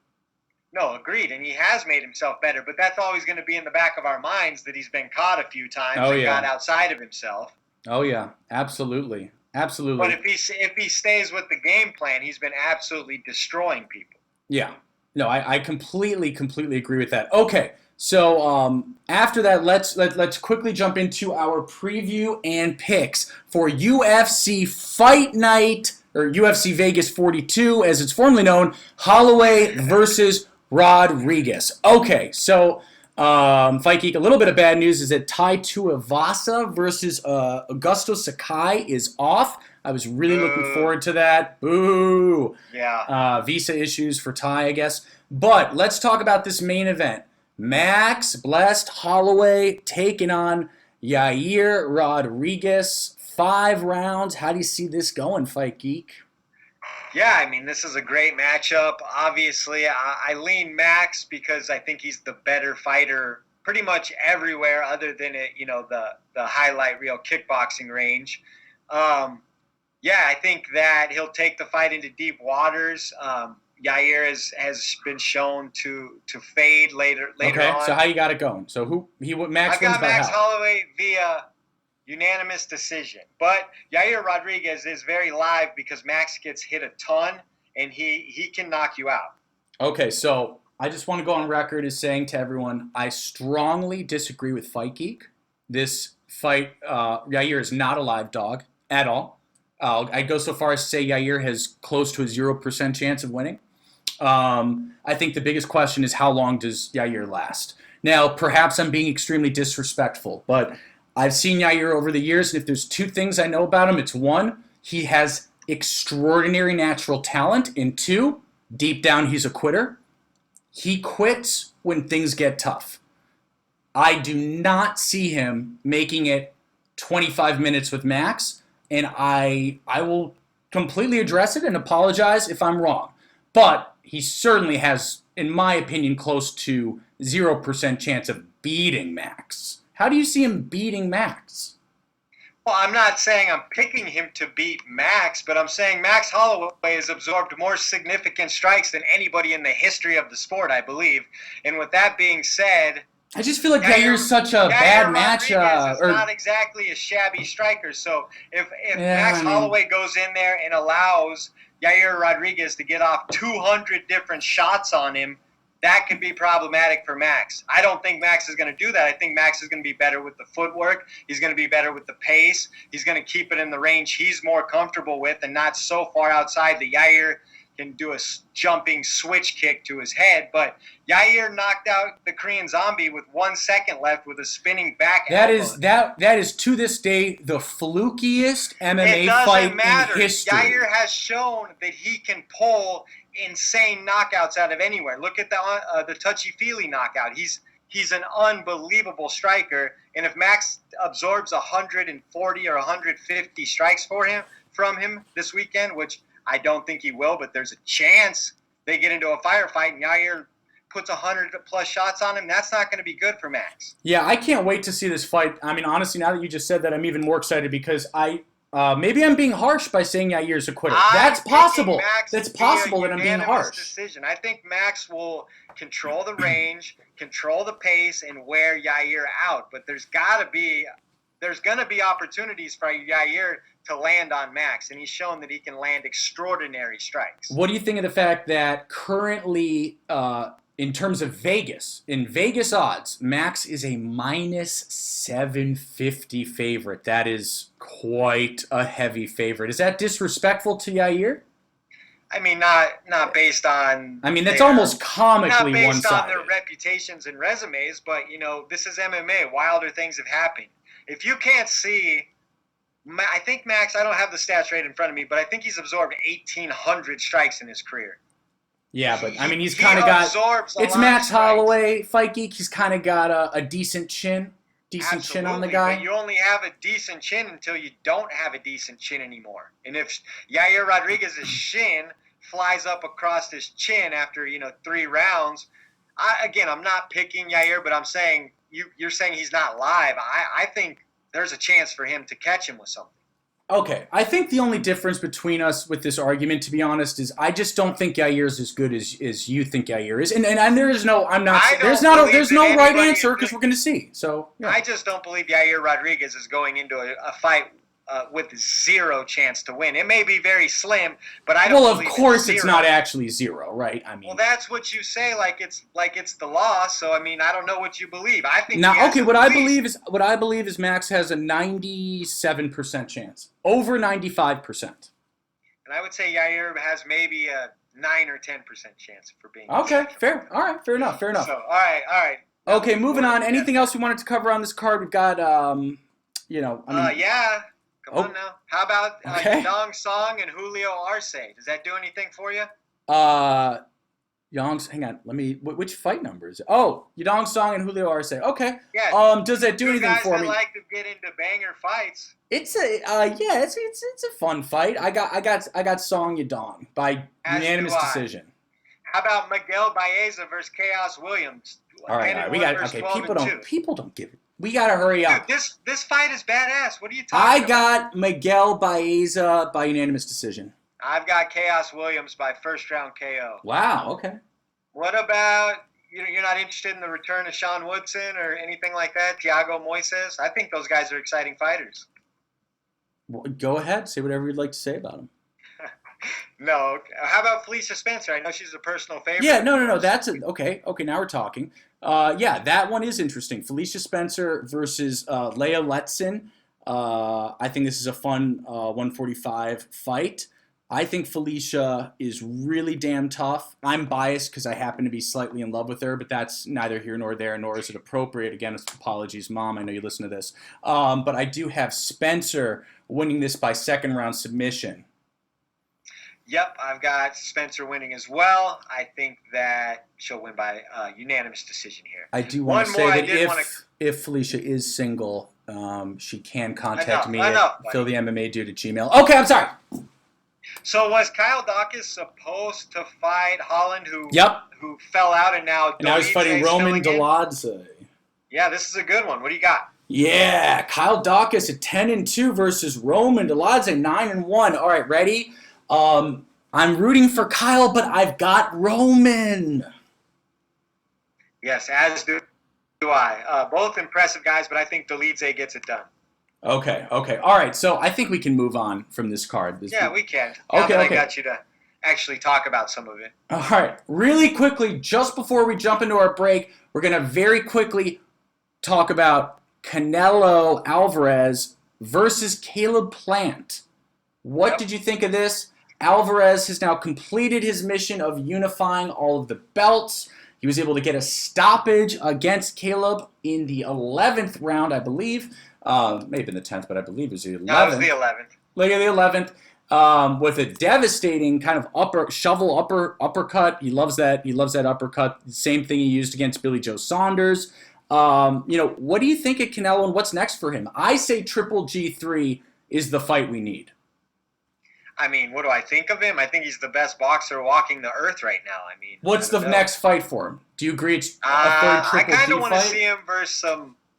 B: No, agreed, and he has made himself better. But that's always going to be in the back of our minds that he's been caught a few times and got outside of himself.
A: Oh yeah, absolutely. Absolutely.
B: But if he stays with the game plan, he's been absolutely destroying people.
A: Yeah. No, I completely agree with that. Okay, so after that, let's quickly jump into our preview and picks for UFC Fight Night, or UFC Vegas 42, as it's formerly known, Holloway versus Rodriguez. Okay, so Fight Geek, a little bit of bad news is that Tai Tuivasa versus Augusto Sakai is off. I was really looking forward to that. Boo!
B: Yeah.
A: Visa issues for Tai, I guess. But let's talk about this main event. Max Blessed Holloway taking on Yair Rodriguez. 5 rounds. How do you see this going, Fight Geek?
B: Yeah, I mean, this is a great matchup. Obviously, I lean Max because I think he's the better fighter pretty much everywhere other than the highlight reel kickboxing range. Yeah, I think that he'll take the fight into deep waters. Yair has been shown to fade later on.
A: Okay, so how you got it going? So Max
B: I
A: wins
B: got
A: by
B: Max
A: how?
B: Holloway via unanimous decision. But Yair Rodriguez is very live because Max gets hit a ton, and he can knock you out.
A: Okay, so I just want to go on record as saying to everyone, I strongly disagree with Fight Geek. This fight, Yair is not a live dog at all. I'd go so far as to say Yair has close to a 0% chance of winning. I think the biggest question is how long does Yair last? Now, perhaps I'm being extremely disrespectful, but I've seen Yair over the years, and if there's 2 things I know about him, it's 1, he has extraordinary natural talent, and 2, deep down he's a quitter. He quits when things get tough. I do not see him making it 25 minutes with Max, and I will completely address it and apologize if I'm wrong. But he certainly has, in my opinion, close to 0% chance of beating Max. How do you see him beating Max?
B: Well, I'm not saying I'm picking him to beat Max, but I'm saying Max Holloway has absorbed more significant strikes than anybody in the history of the sport, I believe. And with that being said,
A: I just feel like Yair's such a bad match.
B: Rodriguez is not exactly a shabby striker. So if Max Holloway goes in there and allows Yair Rodriguez to get off 200 different shots on him, that could be problematic for Max. I don't think Max is going to do that. I think Max is going to be better with the footwork. He's going to be better with the pace. He's going to keep it in the range he's more comfortable with and not so far outside that Yair can do a jumping switch kick to his head. But Yair knocked out the Korean Zombie with 1 second left with a spinning back elbow.
A: That is to this day the flukiest MMA fight in history.
B: Yair has shown that he can pull insane knockouts out of anywhere. Look at the touchy-feely knockout. He's an unbelievable striker, and if Max absorbs 140 or 150 strikes from him this weekend, which I don't think he will, but there's a chance they get into a firefight and Yair puts 100-plus shots on him, that's not going to be good for Max.
A: Yeah, I can't wait to see this fight. I mean, honestly, now that you just said that, I'm even more excited because maybe I'm being harsh by saying Yair's a quitter. That's possible. That's possible that I'm being harsh.
B: Decision. I think Max will control the range, control the pace, and wear Yair out. But there's going to be opportunities for Yair to land on Max, and he's shown that he can land extraordinary strikes.
A: What do you think of the fact that currently, in terms of Vegas, in Vegas odds, Max is a minus 750 favorite? That is quite a heavy favorite. Is that disrespectful to Yair?
B: I mean, not based on.
A: I mean, that's almost comically one-sided.
B: Not based on their reputations and resumes, but this is MMA. Wilder things have happened. If you can't see I think Max, I don't have the stats right in front of me, but I think he's absorbed 1,800 strikes in his career.
A: Yeah, but I mean, he's kind of got. It's Max Holloway, Fight Geek. He's kind of got a decent chin. Chin on the guy.
B: But you only have a decent chin until you don't have a decent chin anymore. And if Yair Rodriguez's shin flies up across his chin after 3 rounds, I'm not picking Yair, but I'm saying you're saying he's not live. I think there's a chance for him to catch him with something.
A: Okay, I think the only difference between us with this argument, to be honest, is I just don't think Yair's as good as you think Yair is, and there is no, there's no right answer because we're going to see. So yeah.
B: I just don't believe Yair Rodriguez is going into a fight with 0 chance to win. It may be very slim, but I don't.
A: Well, of course, it's not actually 0, right? I mean,
B: well, that's what you say, like it's the law. So I mean, I don't know what you believe. I think
A: now. Okay, what I believe is Max has a 97% chance, over 95%. And
B: I would say Yair has maybe a 9 or 10% chance for being.
A: Okay, fair. All right, fair enough.
B: So all right.
A: Okay, moving on. Anything else we wanted to cover on this card? We've got
B: yeah. Come on now. How about Yadong Song and Julio Arce? Does that do anything for you?
A: Hang on. Which fight number is it? Oh, Yadong Song and Julio Arce. Okay.
B: Yeah.
A: Does that do anything for me?
B: Guys that like to get into banger fights.
A: It's a fun fight. I got Song Yadong by unanimous decision.
B: How about Miguel Baeza versus Chaos Williams?
A: All right. We got people don't give it. We got to hurry up.
B: Dude, this fight is badass. What are you talking about?
A: I got Miguel Baeza by unanimous decision.
B: I've got Chaos Williams by first round KO.
A: Wow, okay.
B: What about, you're not interested in the return of Sean Woodson or anything like that? Thiago Moises? I think those guys are exciting fighters.
A: Well, go ahead. Say whatever you'd like to say about them.
B: No. How about Felicia Spencer? I know she's a personal favorite.
A: Yeah, no. That's it. Okay, now we're talking. Yeah, that one is interesting. Felicia Spencer versus Leia Letson. I think this is a fun 145 fight. I think Felicia is really damn tough. I'm biased because I happen to be slightly in love with her, but that's neither here nor there, nor is it appropriate. Again, apologies, Mom. I know you listen to this. But I do have Spencer winning this by second round submission.
B: Yep, I've got Spencer winning as well. I think that she'll win by unanimous decision here.
A: I do want to say that if Felicia is single, she can contact me at philthemmadude@gmail.com. Okay, I'm sorry.
B: So was Kyle Dawkins supposed to fight Holland, who fell out, and now
A: he's fighting Roman Dolidze?
B: Yeah, this is a good one. What do you got?
A: Yeah, Kyle Dawkins at 10-2 versus Roman Dolidze 9-1. All right, ready? I'm rooting for Kyle, but I've got Roman.
B: Yes, as do I. Both impressive guys, but I think Dolidze gets it done.
A: Okay. All right, so I think we can move on from this card.
B: We can.
A: Okay.
B: I got you to actually talk about some of it.
A: All right, really quickly, just before we jump into our break, we're going to very quickly talk about Canelo Alvarez versus Caleb Plant. What did you think of this? Alvarez has now completed his mission of unifying all of the belts. He was able to get a stoppage against Caleb in the 11th round, I believe. Maybe in the 10th, but I believe it was the 11th.
B: No, it was the 11th.
A: Look at the 11th. With a devastating kind of uppercut. He loves that. He loves that uppercut. Same thing he used against Billy Joe Saunders. What do you think of Canelo and what's next for him? I say Triple G3 is the fight we need.
B: I mean, what do I think of him? I think he's the best boxer walking the earth right now. I mean,
A: what's the next fight for him? Do you agree it's a third Triple G fight?
B: I kind of want to see him versus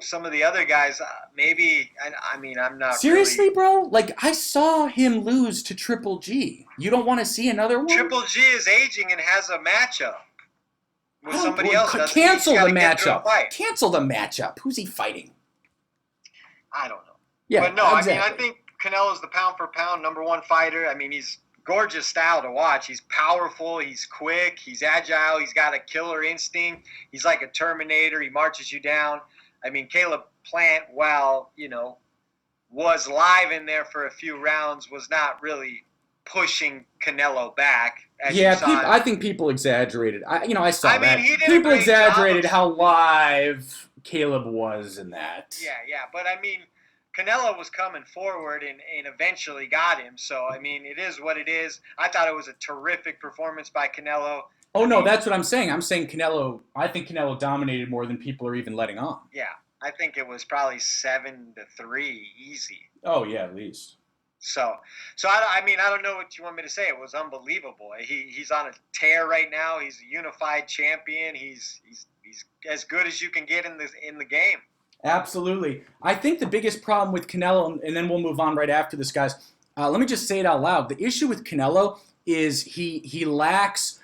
B: some of the other guys. Maybe. I mean, I'm not.
A: Seriously, bro? Like, I saw him lose to Triple G. You don't want to see another one?
B: Triple G is aging and has a matchup with somebody else.
A: Cancel the matchup. Cancel the matchup. Who's he fighting?
B: I don't know.
A: Yeah,
B: but no,
A: exactly.
B: I mean, I think Canelo's the pound-for-pound #1 fighter. I mean, he's gorgeous style to watch. He's powerful. He's quick. He's agile. He's got a killer instinct. He's like a Terminator. He marches you down. I mean, Caleb Plant, while, was live in there for a few rounds, was not really pushing Canelo back.
A: I think people exaggerated. I saw that.
B: People
A: exaggerated how live Caleb was in that.
B: Yeah, but I mean, Canelo was coming forward and eventually got him. So, I mean, it is what it is. I thought it was a terrific performance by Canelo.
A: Oh, no, that's what I'm saying. I'm saying I think Canelo dominated more than people are even letting on.
B: Yeah, I think it was probably 7-3 easy.
A: Oh, yeah, at least.
B: So I mean, I don't know what you want me to say. It was unbelievable. He's on a tear right now. He's a unified champion. He's as good as you can get in the game.
A: Absolutely. I think the biggest problem with Canelo, and then we'll move on right after this, guys. Let me just say it out loud. The issue with Canelo is he lacks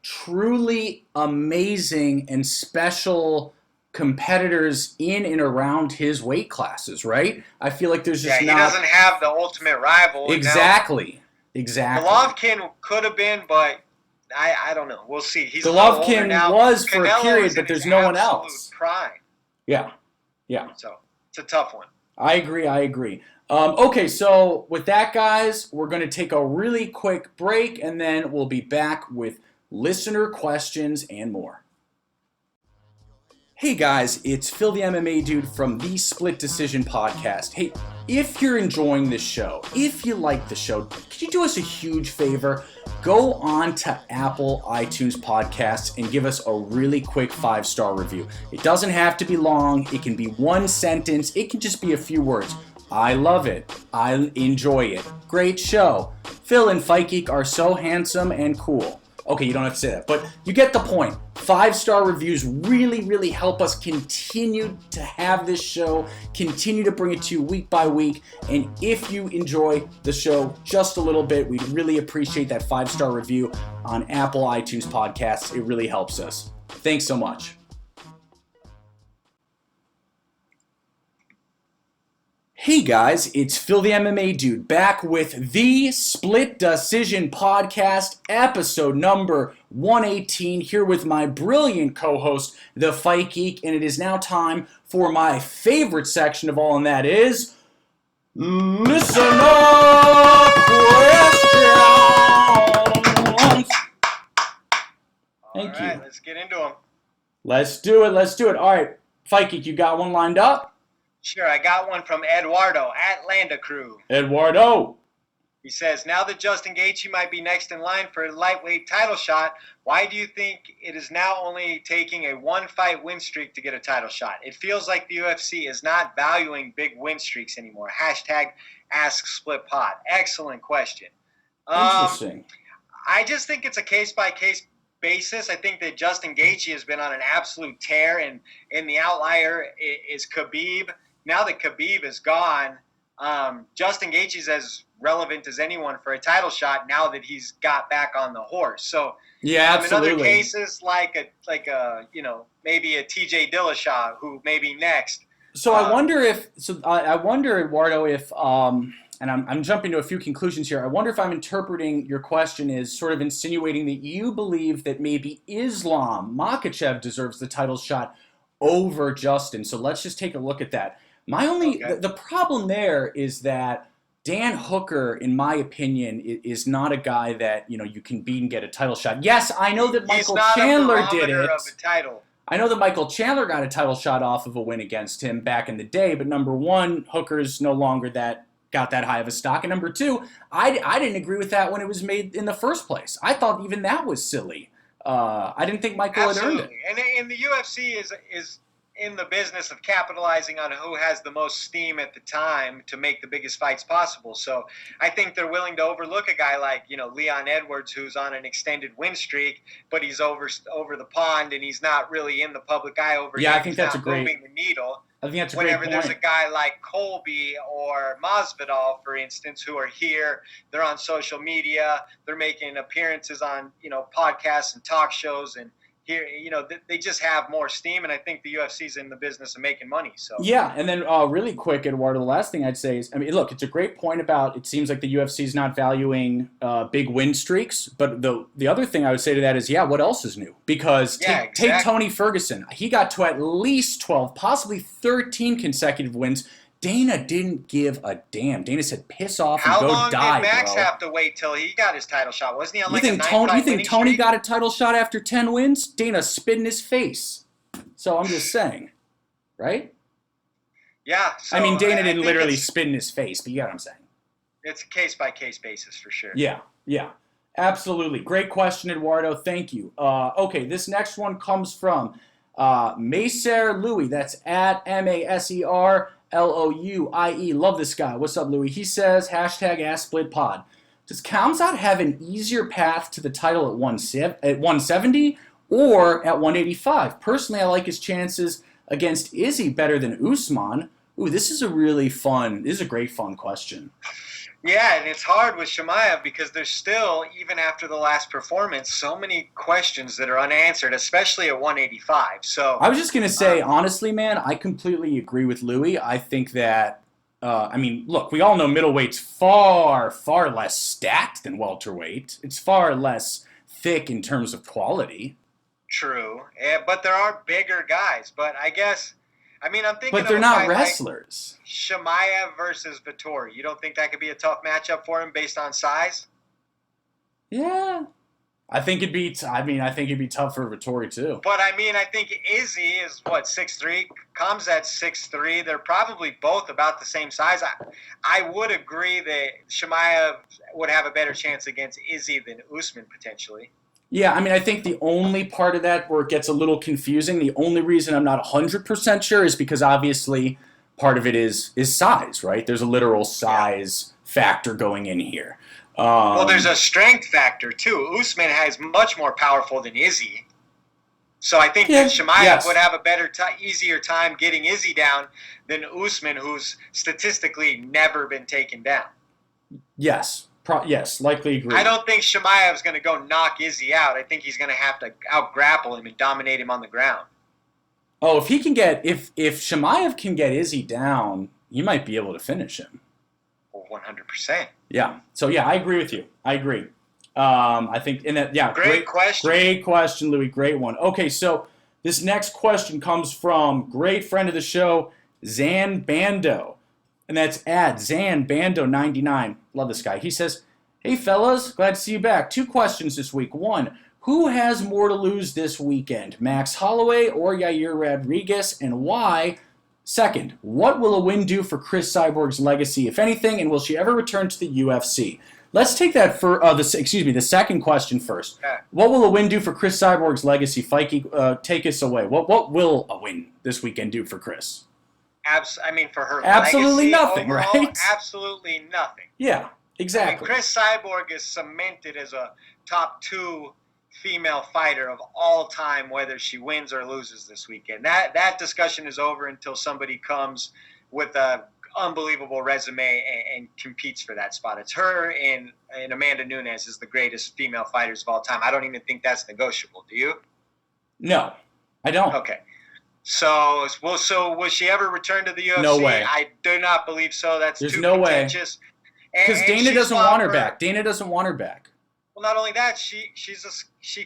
A: truly amazing and special competitors in and around his weight classes, right? I feel like there's just
B: he doesn't have the ultimate rival.
A: Exactly. Exactly.
B: Golovkin could have been, but I don't know. We'll see. He's
A: Golovkin was for
B: Canelo
A: a period, but there's no one else.
B: Prime.
A: Yeah.
B: So it's a tough one.
A: I agree. Okay, so with that, guys, we're going to take a really quick break, and then we'll be back with listener questions and more. Hey guys, it's Phil the MMA Dude from the Split Decision Podcast. Hey, if you're enjoying this show, if you like the show, could you do us a huge favor? Go on to Apple iTunes Podcasts and give us a really quick 5-star review. It doesn't have to be long. It can be one sentence. It can just be a few words. I love it. I enjoy it. Great show. Phil and Fight Geek are so handsome and cool. Okay, you don't have to say that, but you get the point. 5-star reviews really, really help us continue to have this show, continue to bring it to you week by week. And if you enjoy the show just a little bit, we'd really appreciate that 5-star review on Apple iTunes Podcasts. It really helps us. Thanks so much. Hey guys, it's Phil the MMA Dude back with the Split Decision Podcast, episode number 118, here with my brilliant co-host, the Fight Geek, and it is now time for my favorite section of all, and that is Listener Questions. Thank you.
B: All right, let's get into them.
A: Let's do it. All right, Fight Geek, you got one lined up?
B: Sure, I got one from Eduardo at Landa Crew.
A: Eduardo.
B: He says, now that Justin Geichi might be next in line for a lightweight title shot, why do you think it is now only taking a one-fight win streak to get a title shot? It feels like the UFC is not valuing big win streaks anymore. #AskSplitPod. Excellent question.
A: Interesting.
B: I just think it's a case-by-case basis. I think that Justin Geichi has been on an absolute tear, and the outlier is Khabib. Now that Khabib is gone, Justin Gaethje's as relevant as anyone for a title shot now that he's got back on the horse. So
A: yeah, absolutely.
B: In other cases, like a maybe a TJ Dillashaw, who may be next.
A: So I wonder, Eduardo, if and I'm jumping to a few conclusions here. I wonder if I'm interpreting your question as sort of insinuating that you believe that maybe Islam Makhachev deserves the title shot over Justin. So let's just take a look at that. The problem there is that Dan Hooker, in my opinion, is not a guy that you can beat and get a title shot. Yes, I know that Michael Chandler did it.
B: Of a title.
A: I know that Michael Chandler got a title shot off of a win against him back in the day, but number one, Hooker's no longer got that high of a stock. And number two, I didn't agree with that when it was made in the first place. I thought even that was silly. I didn't think Michael had earned it.
B: And the UFC is in the business of capitalizing on who has the most steam at the time to make the biggest fights possible. So I think they're willing to overlook a guy like, Leon Edwards, who's on an extended win streak, but he's over the pond and he's not really in the public eye over here.
A: Yeah, I think that's
B: moving the needle.
A: I think that's a great point.
B: Whenever there's a guy like Colby or Masvidal, for instance, who are here, they're on social media, they're making appearances on, podcasts and talk shows, and here, they just have more steam, and I think the UFC's in the business of making money. So
A: yeah, and then really quick, Eduardo, the last thing I'd say is, look, it's a great point about it seems like the UFC's not valuing big win streaks, but the other thing I would say to that is, what else is new? Because take Tony Ferguson. He got to at least 12, possibly 13 consecutive wins. Dana didn't give a damn. Dana said, "Piss off and go die, bro."
B: How long did Max have to wait till he got his title shot? Wasn't he on like a 9-fight winning streak? You think
A: Tony got a title shot after 10 wins? Dana spit in his face. So I'm just saying, right?
B: Yeah. So
A: I mean, Dana
B: I
A: didn't
B: think
A: literally spit in his face, but you get what I'm saying.
B: it's a case-by-case basis for sure.
A: Yeah. Absolutely. Great question, Eduardo. Thank you. Okay, this next one comes from Maser Louie. That's at MaserLouie. Love this guy. What's up, Louie? He says, #AskSplitPod. Does Khamzat have an easier path to the title at 170 or at 185? Personally, I like his chances against Izzy better than Usman. Ooh, this is a great fun question.
B: Yeah, and it's hard with Chimaev because there's still, even after the last performance, so many questions that are unanswered, especially at 185. So
A: I was just going to say, honestly, man, I completely agree with Louie. I think that, look, we all know middleweight's far, far less stacked than welterweight. It's far less thick in terms of quality.
B: True, but there are bigger guys. But I'm thinking.
A: But they're not wrestlers.
B: Like Chimaev versus Vettori. You don't think that could be a tough matchup for him based on size?
A: Yeah, I think it'd be tough for Vettori too.
B: But I think Izzy is 6'3", Khamzat's 6'3". They're probably both about the same size. I would agree that Chimaev would have a better chance against Izzy than Usman potentially.
A: Yeah, I think the only part of that where it gets a little confusing, the only reason I'm not 100% sure is because obviously part of it is size, right? There's a literal size factor going in here.
B: Well, there's a strength factor too. Usman is much more powerful than Izzy. So I think that Chimaev would have a easier time getting Izzy down than Usman, who's statistically never been taken down.
A: Yes. Yes, likely agree.
B: I don't think Chimaev's going to go knock Izzy out. I think he's going to have to out-grapple him and dominate him on the ground.
A: Oh, if Chimaev can get Izzy down, he might be able to finish him.
B: Well, 100%.
A: Yeah. So, yeah, I agree with you. I agree. I think,
B: great question.
A: Great question, Louis. Great one. Okay, so this next question comes from great friend of the show, Zan Bando. And that's at ZanBando99. Love this guy. He says, hey, fellas, glad to see you back. 2 questions this week. 1, who has more to lose this weekend, Max Holloway or Yair Rodriguez, and why? 2nd, what will a win do for Chris Cyborg's legacy, if anything, and will she ever return to the UFC? Let's take that for the second question first.
B: Okay.
A: What will a win do for Chris Cyborg's legacy? Fikey, take us away. What will a win this weekend do for Chris?
B: For her
A: absolutely
B: legacy
A: nothing,
B: overall,
A: right?
B: Absolutely nothing.
A: Yeah, exactly.
B: Chris Cyborg is cemented as a top 2 female fighter of all time, whether she wins or loses this weekend. That discussion is over until somebody comes with a unbelievable resume and competes for that spot. It's her and Amanda Nunes is the greatest female fighters of all time. I don't even think that's negotiable. Do you?
A: No, I don't.
B: Okay. So will she ever return to the UFC?
A: No way.
B: I do not believe so. There's
A: no
B: contentious.
A: Because Dana doesn't want her back. Dana doesn't want her back.
B: Well, not only that, she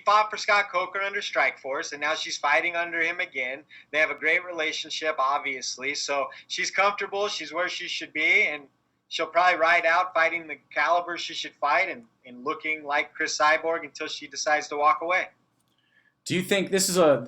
B: fought for Scott Coker under Strikeforce, and now she's fighting under him again. They have a great relationship, obviously. So she's comfortable. She's where she should be, and she'll probably ride out fighting the caliber she should fight and looking like Chris Cyborg until she decides to walk away.
A: Do you think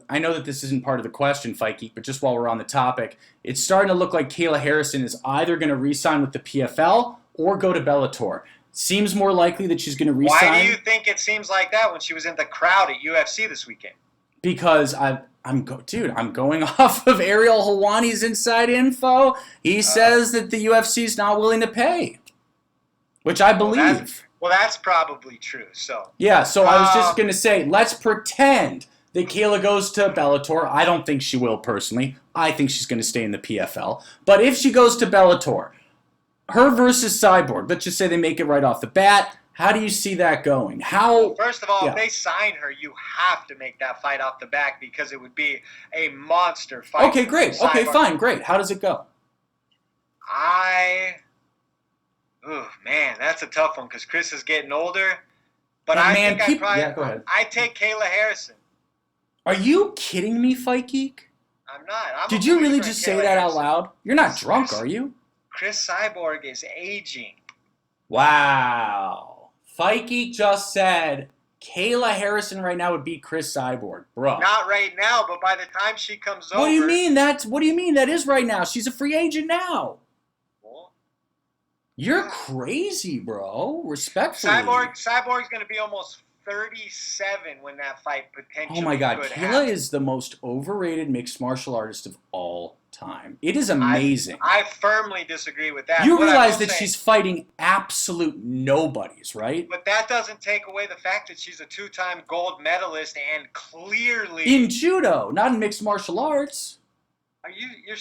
A: I know that this isn't part of the question, Fight Geek, but just while we're on the topic, it's starting to look like Kayla Harrison is either going to re-sign with the PFL or go to Bellator. Seems more likely that she's going to re-sign.
B: Why do you think it seems like that when she was in the crowd at UFC this weekend?
A: Because I'm going off of Ariel Helwani's inside info. He says that the UFC's not willing to pay, which I believe.
B: Well, that's probably true. So
A: yeah, so I was just going to say, let's pretend that Kayla goes to Bellator. I don't think she will personally. I think she's going to stay in the PFL. But if she goes to Bellator, her versus Cyborg, let's just say they make it right off the bat. How do you see that going?
B: Well, first of all, if they sign her, you have to make that fight off the bat because it would be a monster fight.
A: Okay, great. Okay, fine, great. How does it go?
B: Oh, man, that's a tough one because Chris is getting older. But
A: go ahead.
B: I take Kayla Harrison.
A: Are you kidding me, Fight Geek?
B: I'm not.
A: Did you really just say that out loud? You're not drunk, are you?
B: Chris Cyborg is aging.
A: Wow. Fight Geek just said Kayla Harrison right now would beat Chris Cyborg, bro.
B: Not right now, but by the time she comes over.
A: What do you mean? What do you mean? That is right now. She's a free agent now.
B: Well,
A: You're crazy, bro. Respectfully.
B: Cyborg's going to be almost 37 when that fight potentially.
A: Oh my God,
B: could
A: Kayla
B: happen.
A: is the most overrated mixed martial artist of all time. It is amazing.
B: I firmly disagree with that.
A: You realize that she's fighting absolute nobodies, right?
B: But that doesn't take away the fact that she's a 2-time gold medalist and clearly
A: in judo, not in mixed martial arts.
B: Are you're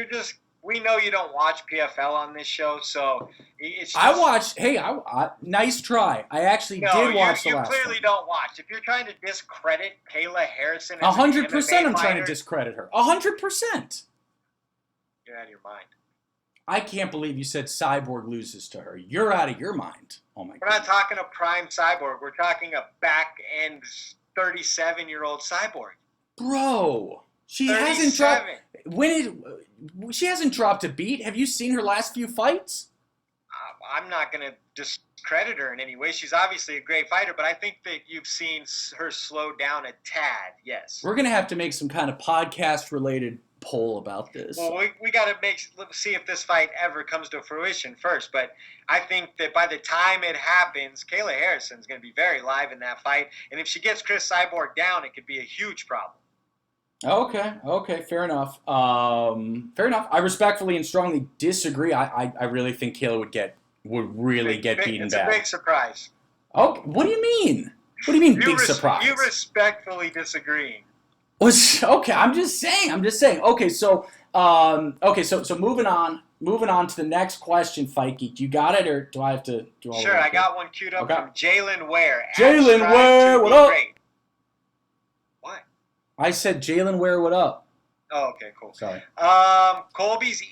B: just. We know you don't watch PFL on this show, so it's just,
A: I watched. Hey, I nice try. I actually did watch the last.
B: You clearly
A: one.
B: don't watch. If you're trying to discredit Kayla Harrison,
A: 100%, I'm trying to discredit her. 100%.
B: You're out of your mind.
A: I can't believe you said Cyborg loses to her. You're out of your mind. Oh my God.
B: We're not talking a prime Cyborg. We're talking a back end 37-year-old Cyborg.
A: Bro, she
B: 37.
A: hasn't dropped. She hasn't dropped a beat. Have you seen her last few fights?
B: I'm not going to discredit her in any way. She's obviously a great fighter, but I think that you've seen her slow down a tad, yes.
A: We're going to have to make some kind of podcast-related poll about this.
B: Well, we got to see if this fight ever comes to fruition first, but I think that by the time it happens, Kayla Harrison's going to be very live in that fight, and if she gets Chris Cyborg down, it could be a huge problem.
A: Okay, fair enough. I respectfully and strongly disagree. I really think Kayla would really get beaten
B: It's
A: bad.
B: a big surprise.
A: Oh, what do you mean? What do you mean big surprise?
B: You respectfully disagreeing.
A: Okay, I'm just saying. Okay, so moving on to the next question, Fight Geek. You got it, or do I have to do all?
B: Sure, I got one queued up from Jalen Ware.
A: Jalen Ware, what up?
B: What?
A: I said Jalen Ware, what up?
B: Oh, okay, cool.
A: Sorry.
B: Colby's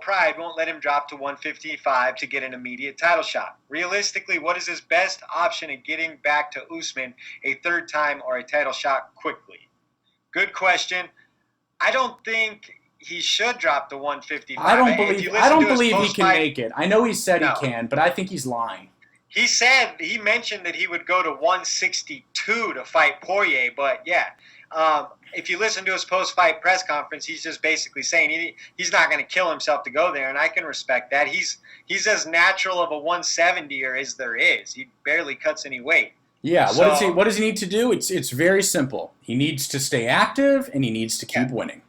B: pride won't let him drop to 155 to get an immediate title shot. Realistically, what is his best option in getting back to Usman a third time or a title shot quickly? Good question. I don't think he should drop to 155.
A: I don't believe he can make it. I know he said he can, but I think he's lying.
B: He mentioned that he would go to 162 to fight Poirier, but yeah. If you listen to his post-fight press conference, he's just basically saying he's not going to kill himself to go there, and I can respect that. He's as natural of a 170er as there is. He barely cuts any weight.
A: Yeah, what does he need to do? It's very simple. He needs to stay active, and he needs to keep winning.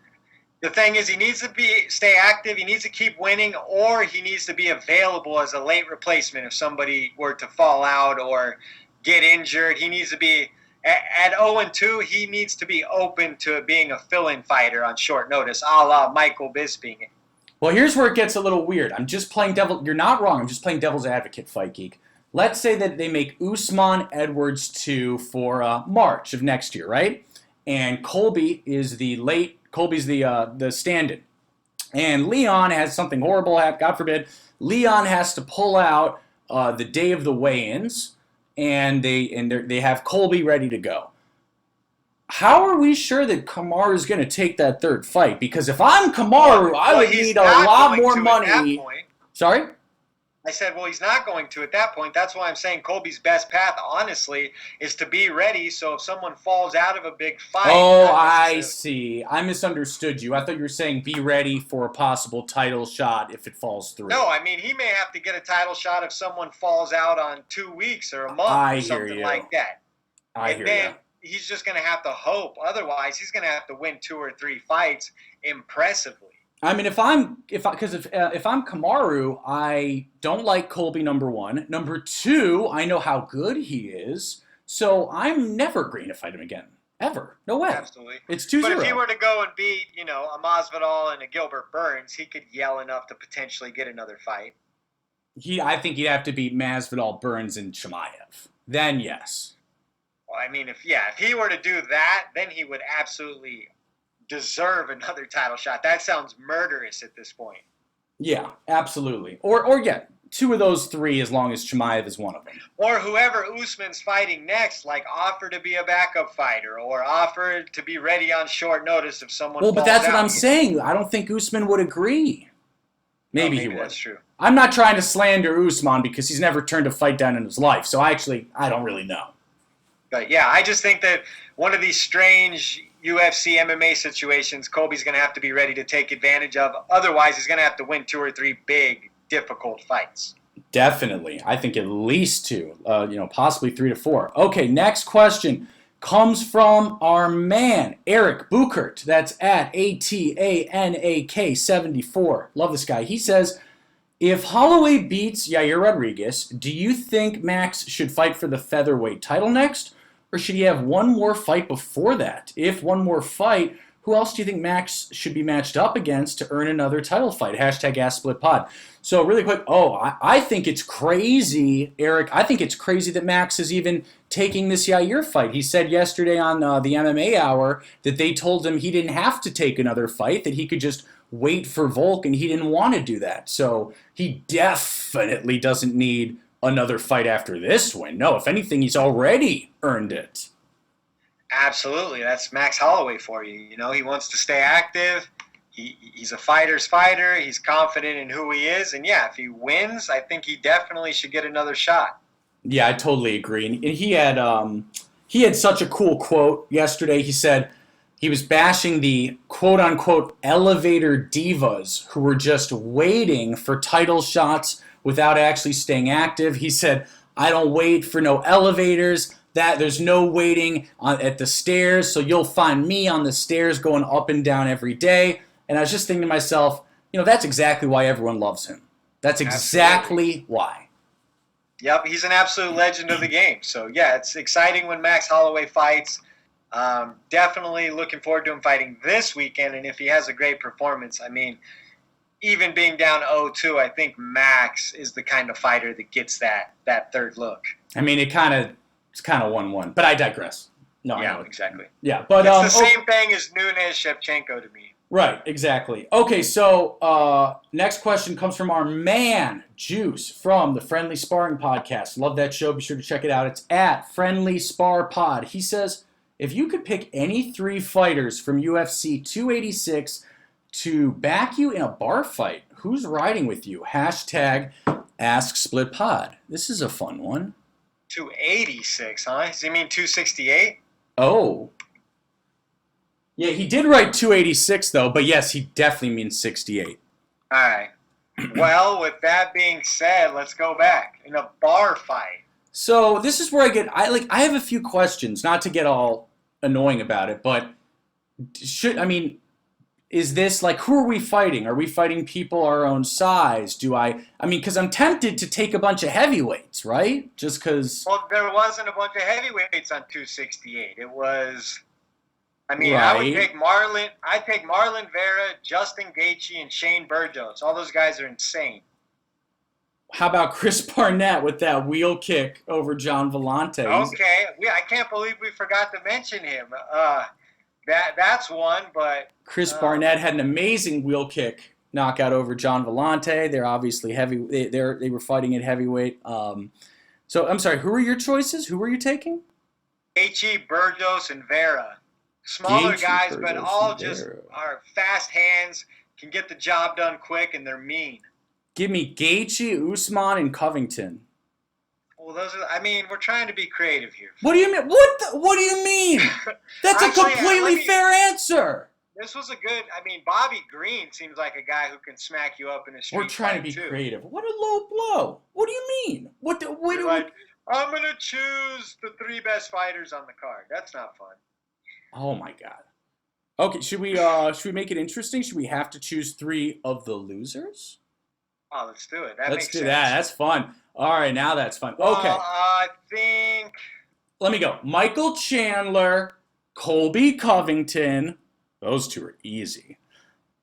B: The thing is, he needs to stay active, he needs to keep winning, or he needs to be available as a late replacement if somebody were to fall out or get injured. He needs to be at 0-2. He needs to be open to being a fill-in fighter on short notice, a la Michael Bisping.
A: Well, here's where it gets a little weird. I'm just playing You're not wrong. I'm just playing devil's advocate, Fight Geek. Let's say that they make Usman Edwards 2 for March of next year, right? And Colby's the stand-in. And Leon has something horrible happen, God forbid. Leon has to pull out the day of the weigh-ins, and they have Colby ready to go. How are we sure that Kamaru is going to take that third fight? Because if I'm Kamaru, I would need a lot more money. Sorry?
B: I said, well, he's not going to at that point. That's why I'm saying Colby's best path, honestly, is to be ready. So if someone falls out of a big fight...
A: Oh, I see. I misunderstood you. I thought you were saying be ready for a possible title shot if it falls through.
B: No, I mean, he may have to get a title shot if someone falls out on 2 weeks or a month or something like that.
A: I hear you.
B: He's just going to have to hope. Otherwise, he's going to have to win 2 or 3 fights impressively.
A: I mean, if I'm Kamaru, I don't like Colby, number one. Number two, I know how good he is, so I'm never going to fight him again. Ever. No way.
B: Absolutely.
A: It's 2-0.
B: But if he were to go and beat, a Masvidal and a Gilbert Burns, he could yell enough to potentially get another fight.
A: I think he'd have to beat Masvidal, Burns, and Chimaev. Then, yes.
B: Well, I mean, if he were to do that, then he would absolutely deserve another title shot. That sounds murderous at this point.
A: Yeah, absolutely. Or 2 of those 3 as long as Chimaev is one of them.
B: Or whoever Usman's fighting next, offer to be a backup fighter or offer to be ready on short notice if someone falls out.
A: Well, but that's what I'm saying. I don't think Usman would agree. Maybe he would.
B: That's true.
A: I'm not trying to slander Usman because he's never turned a fight down in his life. So I don't really know.
B: But yeah, I just think that one of these strange UFC MMA situations, Colby's going to have to be ready to take advantage of. Otherwise, he's going to have to win 2 or 3 big, difficult fights.
A: Definitely. I think at least 2, possibly 3 to 4. Okay, next question comes from our man, Eric Buchert. That's at ATANAK74. Love this guy. He says, if Holloway beats Yair Rodriguez, do you think Max should fight for the featherweight title next? Or should he have one more fight before that? If one more fight, who else do you think Max should be matched up against to earn another title fight? Hashtag AskSplitPod. So really quick, I think it's crazy, Eric. I think it's crazy that Max is even taking this Yair fight. He said yesterday on the MMA Hour that they told him he didn't have to take another fight, that he could just wait for Volk, and he didn't want to do that. So he definitely doesn't need another fight after this win. No, if anything, he's already earned it.
B: Absolutely. That's Max Holloway for you. You know, he wants to stay active. He's a fighter's fighter. He's confident in who he is. And yeah, if he wins, I think he definitely should get another shot.
A: Yeah, I totally agree. And he had such a cool quote yesterday. He said he was bashing the quote-unquote elevator divas who were just waiting for title shots without actually staying active. He said, I don't wait for no elevators. That there's no waiting at the stairs, so you'll find me on the stairs going up and down every day. And I was just thinking to myself, that's exactly why everyone loves him. That's exactly why.
B: Yep, he's an absolute legend of the game. So, yeah, it's exciting when Max Holloway fights. Definitely looking forward to him fighting this weekend. And if he has a great performance, I mean, even being down 0-2, I think Max is the kind of fighter that gets that third look.
A: I mean, it's kind of 1-1, but I digress. No,
B: yeah, exactly.
A: Yeah, but
B: it's the same thing as Nunes-Shevchenko to me.
A: Right, exactly. Okay, so next question comes from our man, Juice, from the Friendly Sparring Podcast. Love that show. Be sure to check it out. It's at Friendly Spar Pod. He says, if you could pick any 3 fighters from UFC 286 to back you in a bar fight, who's riding with you? Hashtag AskSplitPod. This is a fun one.
B: 286, huh? Does he mean 268?
A: Oh. Yeah, he did write 286, though, but yes, he definitely means 68.
B: All right. Well, with that being said, let's go back. In a bar fight.
A: So this is where I have a few questions, not to get all annoying about it, but is this who are we fighting? Are we fighting people our own size? Because I'm tempted to take a bunch of heavyweights, right? Just because.
B: Well, there wasn't a bunch of heavyweights on 268. It was.
A: Right.
B: I'd take Marlon Vera, Justin Geichi, and Shane Burgos. All those guys are insane.
A: How about Chris Barnett with that wheel kick over John Vellante?
B: Okay. I can't believe we forgot to mention him. That's one, but...
A: Chris Barnett had an amazing wheel kick knockout over John Vellante. They're obviously heavy. They were fighting at heavyweight. So, I'm sorry, who were your choices? Who were you taking?
B: Geichi, Burgos, and Vera. Smaller guys, but all just are fast hands, can get the job done quick, and they're mean.
A: Give me Geichi, Usman, and Covington.
B: Well, we're trying to be creative here.
A: What do you mean? What do you mean? That's a completely fair answer.
B: This was a good, Bobby Green seems like a guy who can smack you up in a street.
A: We're trying to be creative. What a low blow. What do you mean?
B: I'm going to choose the 3 best fighters on the card. That's not fun.
A: Oh my God. Okay, should we make it interesting? Should we have to choose 3 of the losers?
B: Oh, let's do it.
A: Let's do that. That's fun. All right, now that's fun. Okay.
B: I think.
A: Let me go. Michael Chandler, Colby Covington. Those 2 are easy.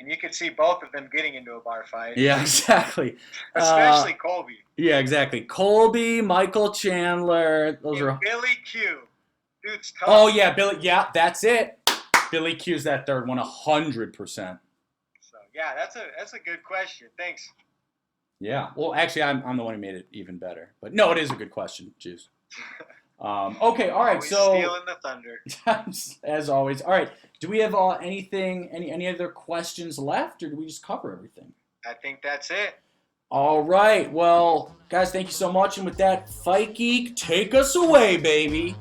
B: And you could see both of them getting into a bar fight.
A: Yeah, exactly.
B: Especially Colby.
A: Yeah, exactly. Colby, Michael Chandler. Those are
B: Billy Q. Dude's tough.
A: Oh yeah, Billy. Yeah, that's it. Billy Q's that third one, 100%.
B: So yeah, that's a good question. Thanks.
A: Yeah. Well, actually, I'm the one who made it even better. But no, it is a good question, Juice. Okay. All right.
B: Always
A: so
B: stealing the thunder.
A: As always. All right. Do we have any other questions left, or do we just cover everything?
B: I think that's it.
A: All right. Well, guys, thank you so much. And with that, Fight Geek, take us away, baby.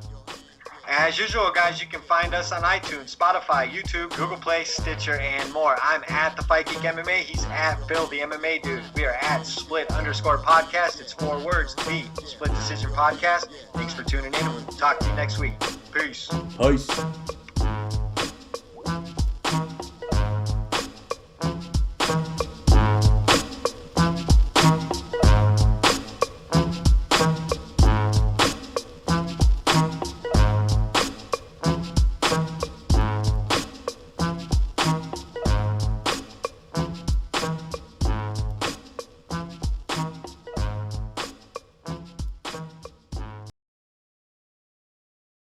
B: As usual, guys, you can find us on iTunes, Spotify, YouTube, Google Play, Stitcher, and more. I'm at the Fight Geek MMA. He's at Phil, the MMA dude. We are at Split_podcast. It's 4 words. The Split Decision Podcast. Thanks for tuning in. We'll talk to you next week. Peace.
A: Peace.